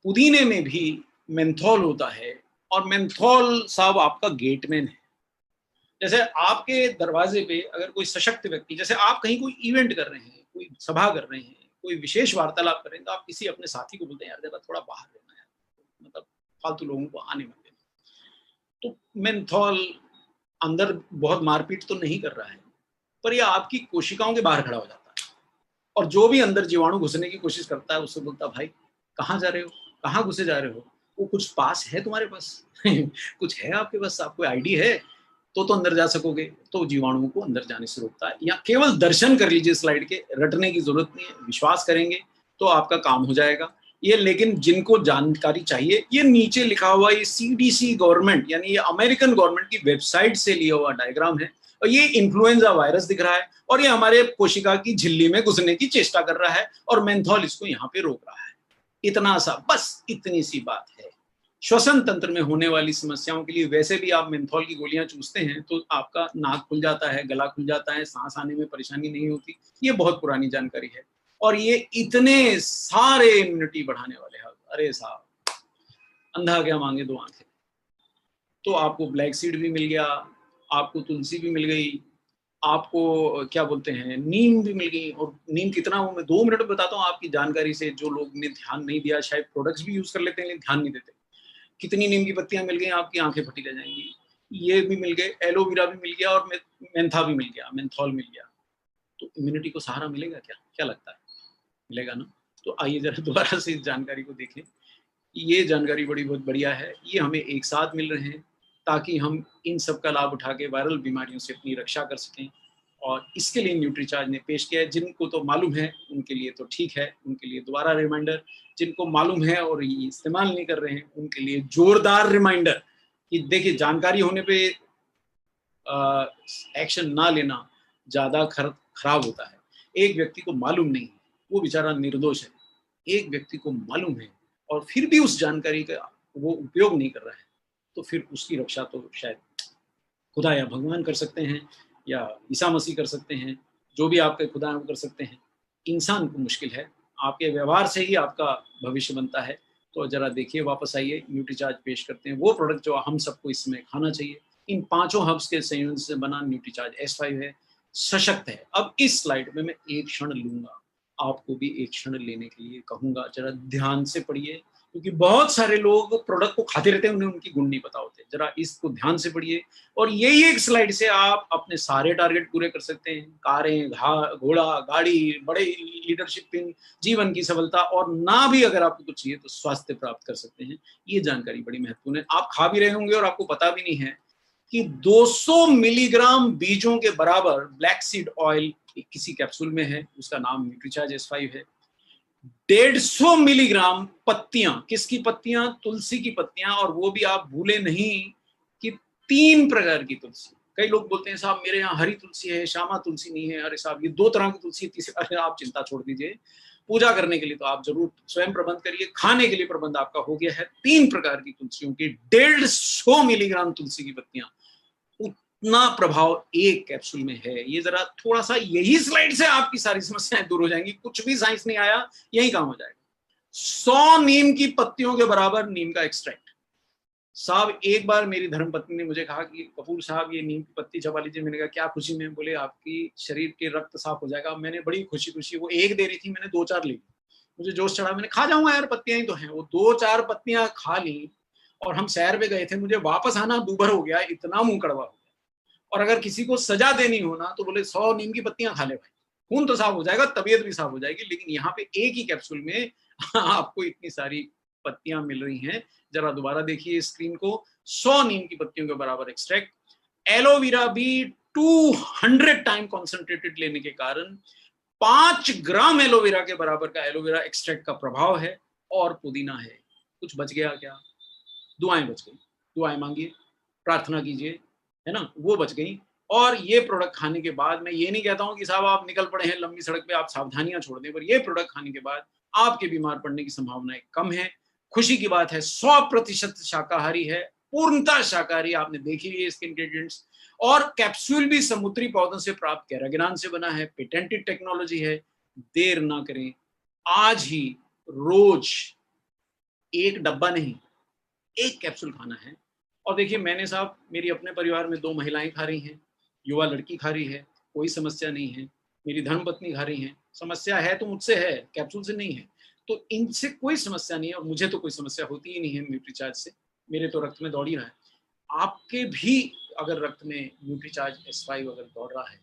पुदीने में भी मेंथोल होता है, और मेंथोल साहब आपका गेटमैन है। जैसे आपके दरवाजे पे अगर कोई सशक्त व्यक्ति, जैसे आप कहीं कोई इवेंट कर रहे हैं, कोई सभा कर रहे हैं, कोई विशेष वार्तालाप कर रहे हैं, तो आप किसी अपने साथी को बोलते हैं, यार जरा थोड़ा बाहर रहना यार, मतलब फालतू लोगों को आने मत देना। तो मेंथोल अंदर बहुत मारपीट तो नहीं कर रहा है, पर यह आपकी कोशिकाओं के बाहर खड़ा हो जाता है, और जो भी अंदर जीवाणु घुसने की कोशिश करता है उससे बोलता है, भाई कहाँ जा रहे हो, कहाँ घुसे जा रहे हो, वो कुछ पास है तुम्हारे पास कुछ है आपके पास, आपको आईडी है तो अंदर जा सकोगे। तो जीवाणुओं को अंदर जाने से रोकता है। या केवल दर्शन कर लीजिए स्लाइड के, रटने की जरूरत नहीं है, विश्वास करेंगे तो आपका काम हो जाएगा ये। लेकिन जिनको जानकारी चाहिए, ये नीचे लिखा हुआ ये CDC गवर्नमेंट यानी ये अमेरिकन गवर्नमेंट की वेबसाइट से लिया हुआ डायग्राम है, और ये इन्फ्लुएंजा वायरस दिख रहा है, और ये हमारे कोशिका की झिल्ली में घुसने की चेष्टा कर रहा है, और मेंथोल इसको यहाँ पे रोक रहा है। इतना सा, बस इतनी सी बात है। श्वसन तंत्र में होने वाली समस्याओं के लिए वैसे भी आप मेंथोल की गोलियां चूसते हैं तो आपका नाक खुल जाता है, गला खुल जाता है, सांस आने में परेशानी नहीं होती। ये बहुत पुरानी जानकारी है, और ये इतने सारे इम्यूनिटी बढ़ाने वाले हैं। अरे साहब, अंधा क्या मांगे 2 आंखें। तो आपको ब्लैक सीड भी मिल गया, आपको तुलसी भी मिल गई, आपको क्या बोलते हैं, नीम भी मिल गई। और नीम कितना, वो मैं 2 मिनट में बताता हूँ आपकी जानकारी से। जो लोग ने ध्यान नहीं दिया, शायद प्रोडक्ट्स भी यूज कर लेते हैं लेकिन ध्यान नहीं देते। कितनी नीम की पत्तियां मिल गई, आपकी आंखें फटी रह जाएंगी। ये भी मिल गए, एलोवेरा भी मिल गया, और मेंथा भी मिल गया, मेंथोल मिल गया। तो इम्यूनिटी को सहारा मिलेगा क्या? क्या लगता है? मिलेगा ना? तो आइए जरा दोबारा से इस जानकारी को देखें। ये जानकारी बहुत बढ़िया है। ये हमें एक साथ मिल रहे हैं ताकि हम इन सब का लाभ उठा के वायरल बीमारियों से अपनी रक्षा कर सकें, और इसके लिए न्यूट्रीचार्ज ने पेश किया है। जिनको तो मालूम है उनके लिए तो ठीक है, उनके लिए दोबारा रिमाइंडर। जिनको मालूम है और ये इस्तेमाल नहीं कर रहे हैं, उनके लिए जोरदार रिमाइंडर कि देखिए, जानकारी होने पे एक्शन ना लेना ज़्यादा खराब होता है। एक व्यक्ति को मालूम नहीं है, वो बेचारा निर्दोष है। एक व्यक्ति को मालूम है और फिर भी उस जानकारी का वो उपयोग नहीं कर रहा है, तो फिर उसकी रक्षा तो शायद खुदा या भगवान कर सकते हैं, या ईसा मसीह कर सकते हैं, जो भी आपके खुदा वो कर सकते हैं। इंसान को मुश्किल है, आपके व्यवहार से ही आपका भविष्य बनता है। तो जरा देखिए, वापस आइए, न्यूट्रीचार्ज पेश करते हैं वो प्रोडक्ट जो हम सबको इस समय खाना चाहिए। इन 5 हर्ब्स के संयोजन से बना न्यूट्रीचार्ज S5 है। सशक्त है। अब इस स्लाइड में मैं एक क्षण लूंगा, आपको भी एक क्षण लेने के लिए कहूंगा, जरा ध्यान से पढ़िए, क्योंकि बहुत सारे लोग प्रोडक्ट को खाते रहते हैं, उन्हें उनकी गुण नहीं पता होते। जरा इसको ध्यान से पढ़िए और यही एक स्लाइड से आप अपने सारे टारगेट पूरे कर सकते हैं। कारें, घोड़ा, गाड़ी, बड़े लीडरशिप इन, जीवन की सफलता, और ना भी अगर आपको कुछ चाहिए तो स्वास्थ्य प्राप्त कर सकते हैं। ये जानकारी बड़ी महत्वपूर्ण है। आप खा भी रहे होंगे और आपको पता भी नहीं है कि 200 मिलीग्राम बीजों के बराबर ब्लैक सीड ऑयल किसी कैप्सूल में है, उसका नाम न्यूट्रीचार्ज S5 है। 150 मिलीग्राम पत्तियां, किसकी पत्तियां? तुलसी की पत्तियां, और वो भी आप भूले नहीं कि 3 प्रकार की तुलसी। कई लोग बोलते हैं साहब मेरे यहाँ हरी तुलसी है, श्यामा तुलसी नहीं है। अरे साहब ये 2 तरह की तुलसी, तीसरी आप चिंता छोड़ दीजिए। पूजा करने के लिए तो आप जरूर स्वयं प्रबंध करिए, खाने के लिए प्रबंध आपका हो गया है। 3 प्रकार की तुलसियों की 150 मिलीग्राम तुलसी की पत्तियां, उतना प्रभाव एक कैप्सूल में है। ये जरा थोड़ा सा, यही स्लाइड से आपकी सारी समस्याएं दूर हो जाएंगी। कुछ भी साइंस नहीं आया, यही काम हो जाएगा। 100 नीम की पत्तियों के बराबर नीम का एक्सट्रैक्ट। साहब एक बार मेरी धर्मपत्नी ने मुझे कहा कि कपूर साहब ये नीम की पत्ती चबा लीजिए। मैंने कहा क्या खुशी में? बोले आपकी शरीर के रक्त साफ हो जाएगा। मैंने बड़ी खुशी खुशी, वो एक दे रही थी, मैंने 2-4 ली। मुझे जोश चढ़ा, मैंने खा जाऊंगा यार, पत्तियां ही तो हैं। वो 2-4 पत्तियां खा ली और हम सैर पे गए थे। मुझे वापस आना दूभर हो गया, इतना मुंह कड़वा हो गया। और अगर किसी को सजा देनी हो ना तो बोले 100 नीम की पत्तियां खा ले भाई, खून तो साफ हो जाएगा, तबीयत भी साफ हो जाएगी। लेकिन यहाँ पे एक ही कैप्सूल में आपको इतनी सारी पत्तियां मिल रही हैं। जरा दोबारा देखिए स्क्रीन को। 100 नीम की पत्तियों के बराबर एक्सट्रैक्ट। एलोवेरा भी 200 टाइम कॉन्सेंट्रेटेड लेने के कारण 5 ग्राम एलोवेरा के बराबर का एलोवेरा एक्सट्रैक्ट का प्रभाव है। और पुदीना है। कुछ बच गया क्या? दुआएं बच गई। दुआएं मांगिए, प्रार्थना कीजिए, है ना, वो बच गई। और ये प्रोडक्ट खाने के बाद, मैं ये नहीं कहता हूं कि साहब आप निकल पड़े हैं लंबी सड़क पे, आप सावधानियां छोड़ दें, पर ये प्रोडक्ट खाने के बाद आपके बीमार पड़ने की संभावनाएं कम है। खुशी की बात है 100% शाकाहारी है, पूर्णतः शाकाहारी। आपने देखी है इसके इंग्रेडिएंट्स। और कैप्सूल भी समुद्री पौधों से प्राप्त कैरागिनान से बना है, पेटेंटेड टेक्नोलॉजी है। देर ना करें, आज ही रोज एक डब्बा नहीं, एक कैप्सूल खाना है। और देखिए मैंने साहब, मेरी अपने परिवार में 2 महिलाएं खा रही हैं, युवा लड़की खा रही है, कोई समस्या नहीं है। मेरी धर्मपत्नी खा रही है, समस्या है तो मुझसे है, कैप्सूल से नहीं है। तो इनसे कोई समस्या नहीं है, और मुझे तो कोई समस्या होती ही नहीं है न्यूट्रीचार्ज से। मेरे तो रक्त में दौड़ ही रहा है। आपके भी अगर रक्त में न्यूट्रीचार्ज S5 अगर दौड़ रहा है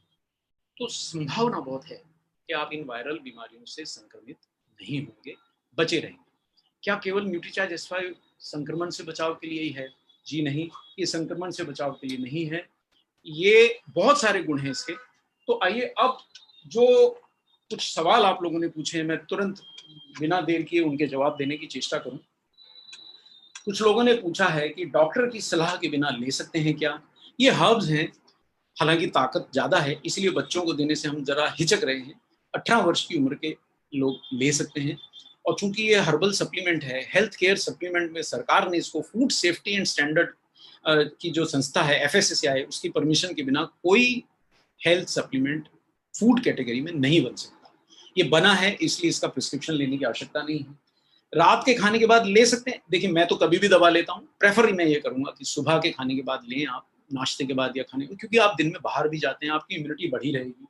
तो संभावना बहुत है कि आप इन वायरल बीमारियों से संक्रमित नहीं होंगे, बचे रहेंगे। क्या केवल न्यूट्रीचार्ज S5 संक्रमण से बचाव के लिए ही है? जी नहीं, ये संक्रमण से बचाव के लिए नहीं है। ये बहुत सारे गुण हैं इसके। तो आइए अब जो कुछ सवाल आप लोगों ने पूछे हैं, मैं तुरंत बिना देर किए उनके जवाब देने की चेष्टा करूं। कुछ लोगों ने पूछा है कि डॉक्टर की सलाह के बिना ले सकते हैं क्या? ये हर्ब्स हैं, हालांकि ताकत ज्यादा है, इसलिए बच्चों को देने से हम जरा हिचक रहे हैं। 18 वर्ष की उम्र के लोग ले सकते हैं। और चूंकि ये हर्बल सप्लीमेंट है, हेल्थ केयर सप्लीमेंट में सरकार ने इसको फूड सेफ्टी एंड स्टैंडर्ड की जो संस्था है FSSAI, उसकी परमिशन के बिना कोई हेल्थ सप्लीमेंट फूड कैटेगरी में नहीं बन सकता। ये बना है इसलिए इसका प्रिस्क्रिप्शन लेने की आवश्यकता नहीं है। रात के खाने के बाद ले सकते हैं। देखिए मैं तो कभी भी दवा लेता हूँ, प्रेफर मैं ये करूंगा कि सुबह के खाने के बाद लें आप, नाश्ते के बाद या खाने को, क्योंकि आप दिन में बाहर भी जाते हैं, आपकी इम्यूनिटी बढ़ी रहेगी।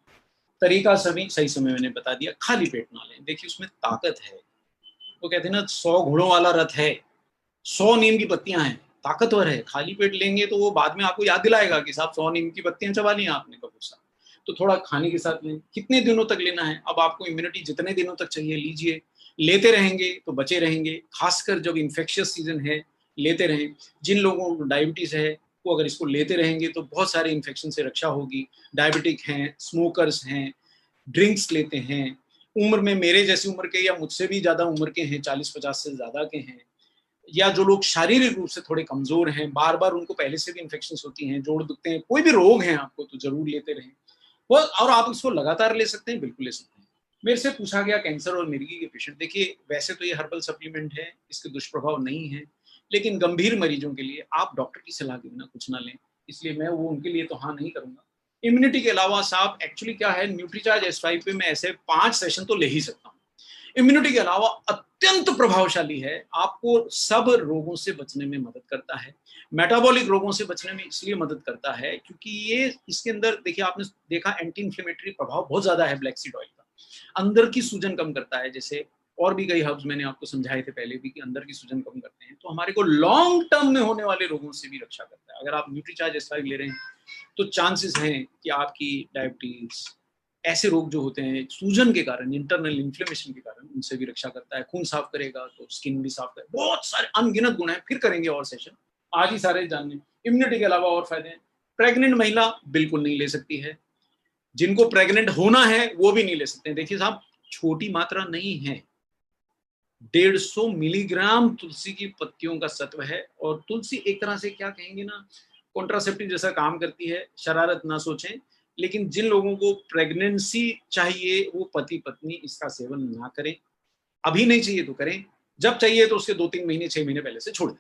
तरीका सभी सही समय मैंने बता दिया, खाली पेट ना लें। देखिए उसमें ताकत है, वो कहते हैं ना 100 घोड़ों वाला रथ है, 100 नीम की पत्तियां हैं, ताकतवर है। खाली पेट लेंगे तो वो बाद में आपको याद दिलाएगा कि साहब 100 नीम की पत्तियां चबा ली आपने कपूर साहब। तो थोड़ा खाने के साथ लें। कितने दिनों तक लेना है? अब आपको इम्यूनिटी जितने दिनों तक चाहिए लीजिए, लेते रहेंगे तो बचे रहेंगे। खासकर जब इन्फेक्शियस सीजन है लेते रहें। जिन लोगों को डायबिटीज है वो अगर इसको लेते रहेंगे तो बहुत सारे इन्फेक्शन से रक्षा होगी। डायबिटिक हैं, स्मोकर्स हैं, ड्रिंक्स लेते हैं, उम्र में मेरे जैसी उम्र के या मुझसे भी ज्यादा उम्र के हैं, 40-50 से ज्यादा के हैं, या जो लोग शारीरिक रूप से थोड़े कमजोर हैं, बार बार उनको पहले से भी इन्फेक्शन होती हैं, जोड़ दुखते हैं, कोई भी रोग है आपको तो जरूर लेते रहें। वो और आप इसको लगातार ले सकते हैं, बिल्कुल ले सकते हैं। मेरे से पूछा गया कैंसर और मिर्गी के पेशेंट, देखिए वैसे तो ये हर्बल सप्लीमेंट है, इसके दुष्प्रभाव नहीं है, लेकिन गंभीर मरीजों के लिए आप डॉक्टर की सलाह के बिना कुछ ना लें, इसलिए मैं वो उनके लिए तो हाँ नहीं करूंगा। इम्यूनिटी के अलावा साहब एक्चुअली क्या है, न्यूट्रीचार्ज S5 पे मैं ऐसे 5 सेशन तो ले ही सकता हूँ। इम्यूनिटी के अलावा अत्यंत प्रभावशाली है, आपको सब रोगों से बचने में मदद करता है, मेटाबॉलिक रोगों से बचने में इसलिए मदद करता है क्योंकि ये इसके अंदर देखिए, आपने देखा एंटी इन्फ्लेमेटरी प्रभाव बहुत ज्यादा है ब्लैक सीड ऑयल का, अंदर की सूजन कम करता है, जैसे और भी कई हर्ब्स मैंने आपको समझाए थे पहले भी कि अंदर की सूजन कम करते हैं, तो हमारे को लॉन्ग टर्म में होने वाले रोगों से भी रक्षा करता है। अगर आप न्यूट्रीचार्ज एस5 ले रहे हैं तो चांसेस हैं कि आपकी डायबिटीज, ऐसे रोग जो होते हैं सूजन के कारण, इंटरनल इन्फ्लेमेशन के कारण, उनसे भी रक्षा करता है। खून साफ करेगा तो स्किन भी साफ करेगा, बहुत सारे अनगिनत गुण हैं, फिर करेंगे और सेशन, आज ही सारे जानने। इम्यूनिटी के अलावा और फायदे हैं। प्रेग्नेंट महिला बिल्कुल नहीं ले सकती है, जिनको प्रेग्नेंट होना है वो भी नहीं ले सकते हैं। देखिए साहब, छोटी मात्रा नहीं है, 150 मिलीग्राम तुलसी की पत्तियों का सत्व है, और तुलसी एक तरह से क्या कहेंगे ना, कॉन्ट्रासेप्टिव जैसा काम करती है, शरारत ना सोचें। लेकिन जिन लोगों को प्रेगनेंसी चाहिए वो पति पत्नी इसका सेवन ना करें, अभी नहीं चाहिए तो करें, जब चाहिए तो उसके 2-3 महीने 6 महीने पहले से छोड़ दें।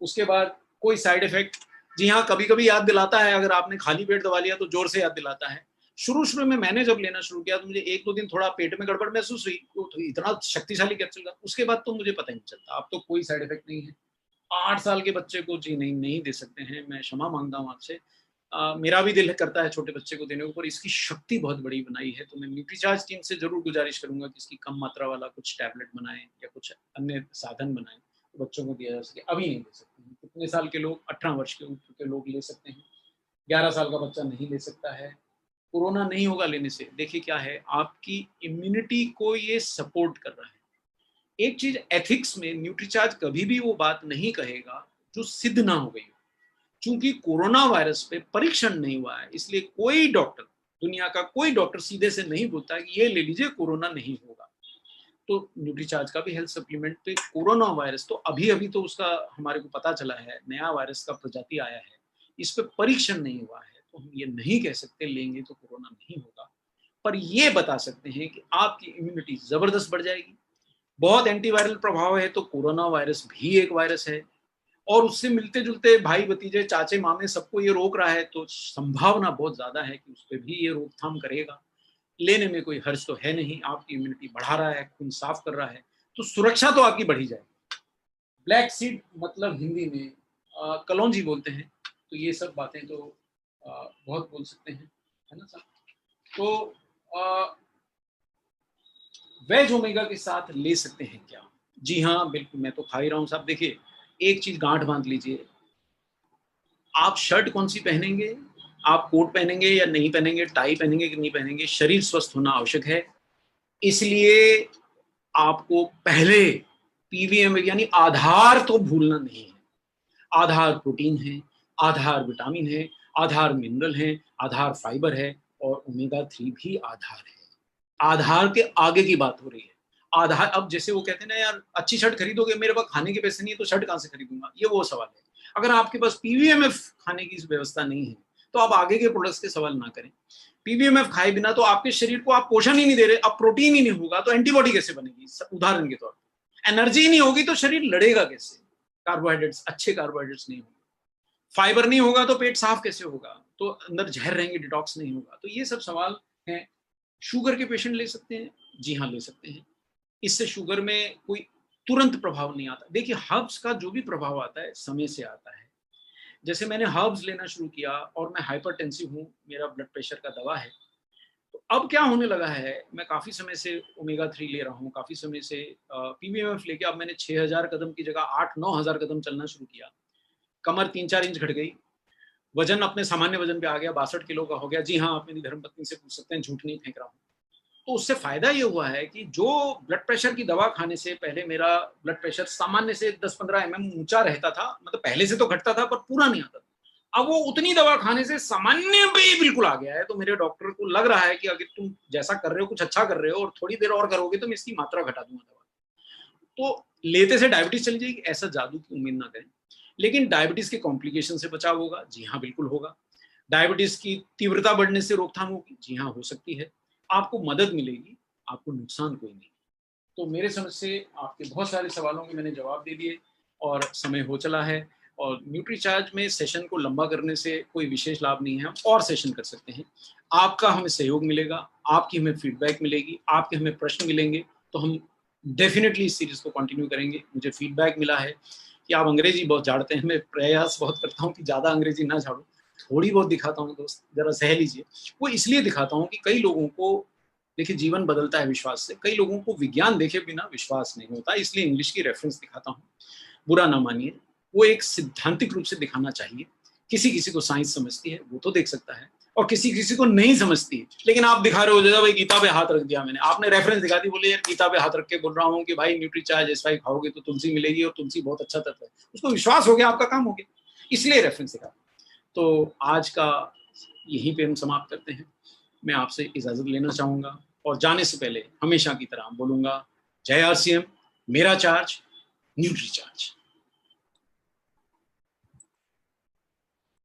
उसके बाद कोई साइड इफेक्ट, जी हाँ, कभी कभी याद दिलाता है, अगर आपने खाली पेट दवा लिया तो जोर से याद दिलाता है। शुरू में मैंने जब लेना शुरू किया तो मुझे 1-2 दिन थोड़ा पेट में गड़बड़ महसूस हुई, तो इतना शक्तिशाली कैप्सूल का, उसके बाद तो मुझे पता ही नहीं चलता, अब तो कोई साइड इफेक्ट नहीं है। 8 साल के बच्चे को जी नहीं दे सकते हैं, मैं क्षमा मांगता हूँ आपसे, मेरा भी दिल करता है छोटे बच्चे को देने को, पर इसकी शक्ति बहुत बड़ी बनाई है। तो मैं न्यूट्रीचार्ज टीम से जरूर गुजारिश करूंगा कि इसकी कम मात्रा वाला कुछ टैबलेट बनाएं या कुछ अन्य साधन बनाएं तो बच्चों को दिया जा सके। अभी नहीं ले सकते हैं, कितने साल के लोग, 18 वर्ष के ऊपर के लोग ले सकते हैं, 11 साल का बच्चा नहीं ले सकता है। कोरोना नहीं होगा लेने से। देखिए क्या है, आपकी इम्यूनिटी को ये सपोर्ट कर रहा है। एक चीज एथिक्स में, न्यूट्रीचार्ज कभी भी वो बात नहीं कहेगा जो सिद्ध ना हो गई। चूंकि कोरोना वायरस पे परीक्षण नहीं हुआ है, इसलिए कोई डॉक्टर, दुनिया का कोई डॉक्टर सीधे से नहीं बोलता कि ये ले लीजिए कोरोना नहीं होगा। तो न्यूट्रीचार्ज का भी हेल्थ सप्लीमेंट पे कोरोना वायरस तो अभी तो उसका हमारे को पता चला है, नया वायरस का प्रजाति आया है, इस पे परीक्षण नहीं हुआ है, तो हम ये नहीं कह सकते लेंगे तो कोरोना नहीं होगा। पर ये बता सकते हैं कि आपकी इम्यूनिटी जबरदस्त बढ़ जाएगी। बहुत एंटीवायरल प्रभाव है, तो कोरोना वायरस भी एक वायरस है, और उससे मिलते जुलते भाई भतीजे चाचे मामे सबको ये रोक रहा है, तो संभावना बहुत ज्यादा है कि उस पर भी ये रोकथाम करेगा। लेने में कोई हर्ज तो है नहीं, आपकी इम्यूनिटी बढ़ा रहा है, खून साफ कर रहा है, तो सुरक्षा तो आपकी बढ़ी जाएगी। ब्लैक सीड मतलब हिंदी में कलौंजी बोलते हैं, तो ये सब बातें तो बहुत बोल सकते हैं, है ना साहब। तो वेज ओमेगा के साथ ले सकते हैं क्या? जी हाँ बिल्कुल, मैं तो खा ही रहा हूँ साहब। देखिए एक चीज गांठ बांध लीजिए, आप शर्ट कौन सी पहनेंगे, आप कोट पहनेंगे या नहीं पहनेंगे, टाई पहनेंगे कि नहीं पहनेंगे, शरीर स्वस्थ होना आवश्यक है। इसलिए आपको पहले पीवीएम यानी आधार तो भूलना नहीं है। आधार प्रोटीन है, आधार विटामिन है, आधार मिनरल है, आधार फाइबर है, और ओमेगा 3 भी आधार है। आधार के आगे की बात हो रही है। आधार, अब जैसे वो कहते हैं ना यार, अच्छी शर्ट खरीदोगे, मेरे पास खाने के पैसे नहीं है तो शर्ट कहाँ से खरीदूंगा, ये वो सवाल है। अगर आपके पास पीवीएमएफ खाने की व्यवस्था नहीं है तो आप आगे के प्रोडक्ट्स के सवाल ना करें। पीवीएमएफ खाए बिना तो आपके शरीर को आप पोषण ही नहीं दे रहे, अब प्रोटीन ही नहीं होगा तो एंटीबॉडी कैसे बनेगी? उदाहरण के तौर पर एनर्जी नहीं होगी तो शरीर लड़ेगा कैसे? कार्बोहाइड्रेट्स, अच्छे कार्बोहाइड्रेट्स नहीं होंगे, फाइबर नहीं होगा तो पेट साफ कैसे होगा, तो अंदर जहर रहेंगे, डिटॉक्स नहीं होगा। तो ये सब सवाल हैं। शुगर के पेशेंट ले सकते हैं? जी हाँ ले सकते हैं। इससे शुगर में कोई तुरंत प्रभाव नहीं आता। देखिए हर्ब्स का जो भी प्रभाव आता है समय से आता है। जैसे मैंने हर्ब्स लेना शुरू किया और मैं हाइपरटेंसिव हूँ, मेरा ब्लड प्रेशर का दवा है, तो अब क्या होने लगा है, मैं काफी समय से ओमेगा 3 ले रहा हूँ, काफी समय से पीवीएमएफ लेके अब मैंने 6000 कदम की जगह 8-9 हजार कदम चलना शुरू किया। कमर 3-4 इंच घट गई, वजन अपने सामान्य वजन पे आ गया, 62 किलो का हो गया। जी हाँ, आप मेरी धर्मपत्नी से पूछ सकते हैं, झूठ नहीं फेंक रहा हूँ। तो उससे फायदा ये हुआ है कि जो ब्लड प्रेशर की दवा खाने से पहले मेरा ब्लड प्रेशर सामान्य से 10-15 mm ऊंचा रहता था, मतलब पहले से तो घटता था पर पूरा नहीं आता था, अब वो उतनी दवा खाने से सामान्य पे बिल्कुल आ गया है। तो मेरे डॉक्टर को लग रहा है कि अगर तुम जैसा कर रहे हो कुछ अच्छा कर रहे हो और थोड़ी देर और करोगे तो मैं इसकी मात्रा घटा दूंगा दवा। तो लेते से डायबिटीज चली जाएगी, ऐसा जादू की उम्मीद ना करें। लेकिन डायबिटीज के कॉम्प्लिकेशन से बचाव होगा? जी हाँ बिल्कुल होगा। डायबिटीज की तीव्रता बढ़ने से रोकथाम होगी? जी हाँ हो सकती है। आपको मदद मिलेगी, आपको नुकसान कोई नहीं। तो मेरे समझ से आपके बहुत सारे सवालों के मैंने जवाब दे दिए और समय हो चला है। और न्यूट्रीचार्ज में सेशन को लंबा करने से कोई विशेष लाभ नहीं है, हम और सेशन कर सकते हैं। आपका हमें सहयोग मिलेगा, आपकी हमें फीडबैक मिलेगी, आपके हमें प्रश्न मिलेंगे, तो हम डेफिनेटली इस सीरीज को कंटिन्यू करेंगे। मुझे फीडबैक मिला है कि आप अंग्रेजी बहुत झाड़ते हैं। मैं प्रयास बहुत करता हूँ कि ज़्यादा अंग्रेजी ना झाड़ूं, थोड़ी बहुत दिखाता हूँ दोस्त, जरा सह लीजिए। वो इसलिए दिखाता हूँ कि कई लोगों को, देखिए जीवन बदलता है विश्वास से, कई लोगों को विज्ञान देखे बिना विश्वास नहीं होता, इसलिए इंग्लिश की रेफरेंस दिखाता हूँ। बुरा ना मानिए, वो एक सिद्धांतिक रूप से दिखाना चाहिए। किसी किसी को साइंस समझती है, वो तो देख सकता है, और किसी किसी को नहीं समझती है। लेकिन आप दिखा रहे हो जैसा भाई गीता पे हाथ रख दिया मैंने, आपने रेफरेंस दिखा दी, बोले यार गीता पे हाथ रख के बोल रहा हूँ कि भाई न्यूट्रीचार्ज S5 खाओगे तो तुलसी मिलेगी और तुलसी बहुत अच्छा तत्व है, उसको विश्वास हो गया, आपका काम हो गया, इसलिए रेफरेंस दिखा। तो आज का यहीं पे हम समाप्त करते हैं। मैं आपसे इजाजत लेना चाहूंगा और जाने से पहले हमेशा की तरह बोलूंगा, जय RCM, मेरा चार्ज, न्यूट्री चार्ज।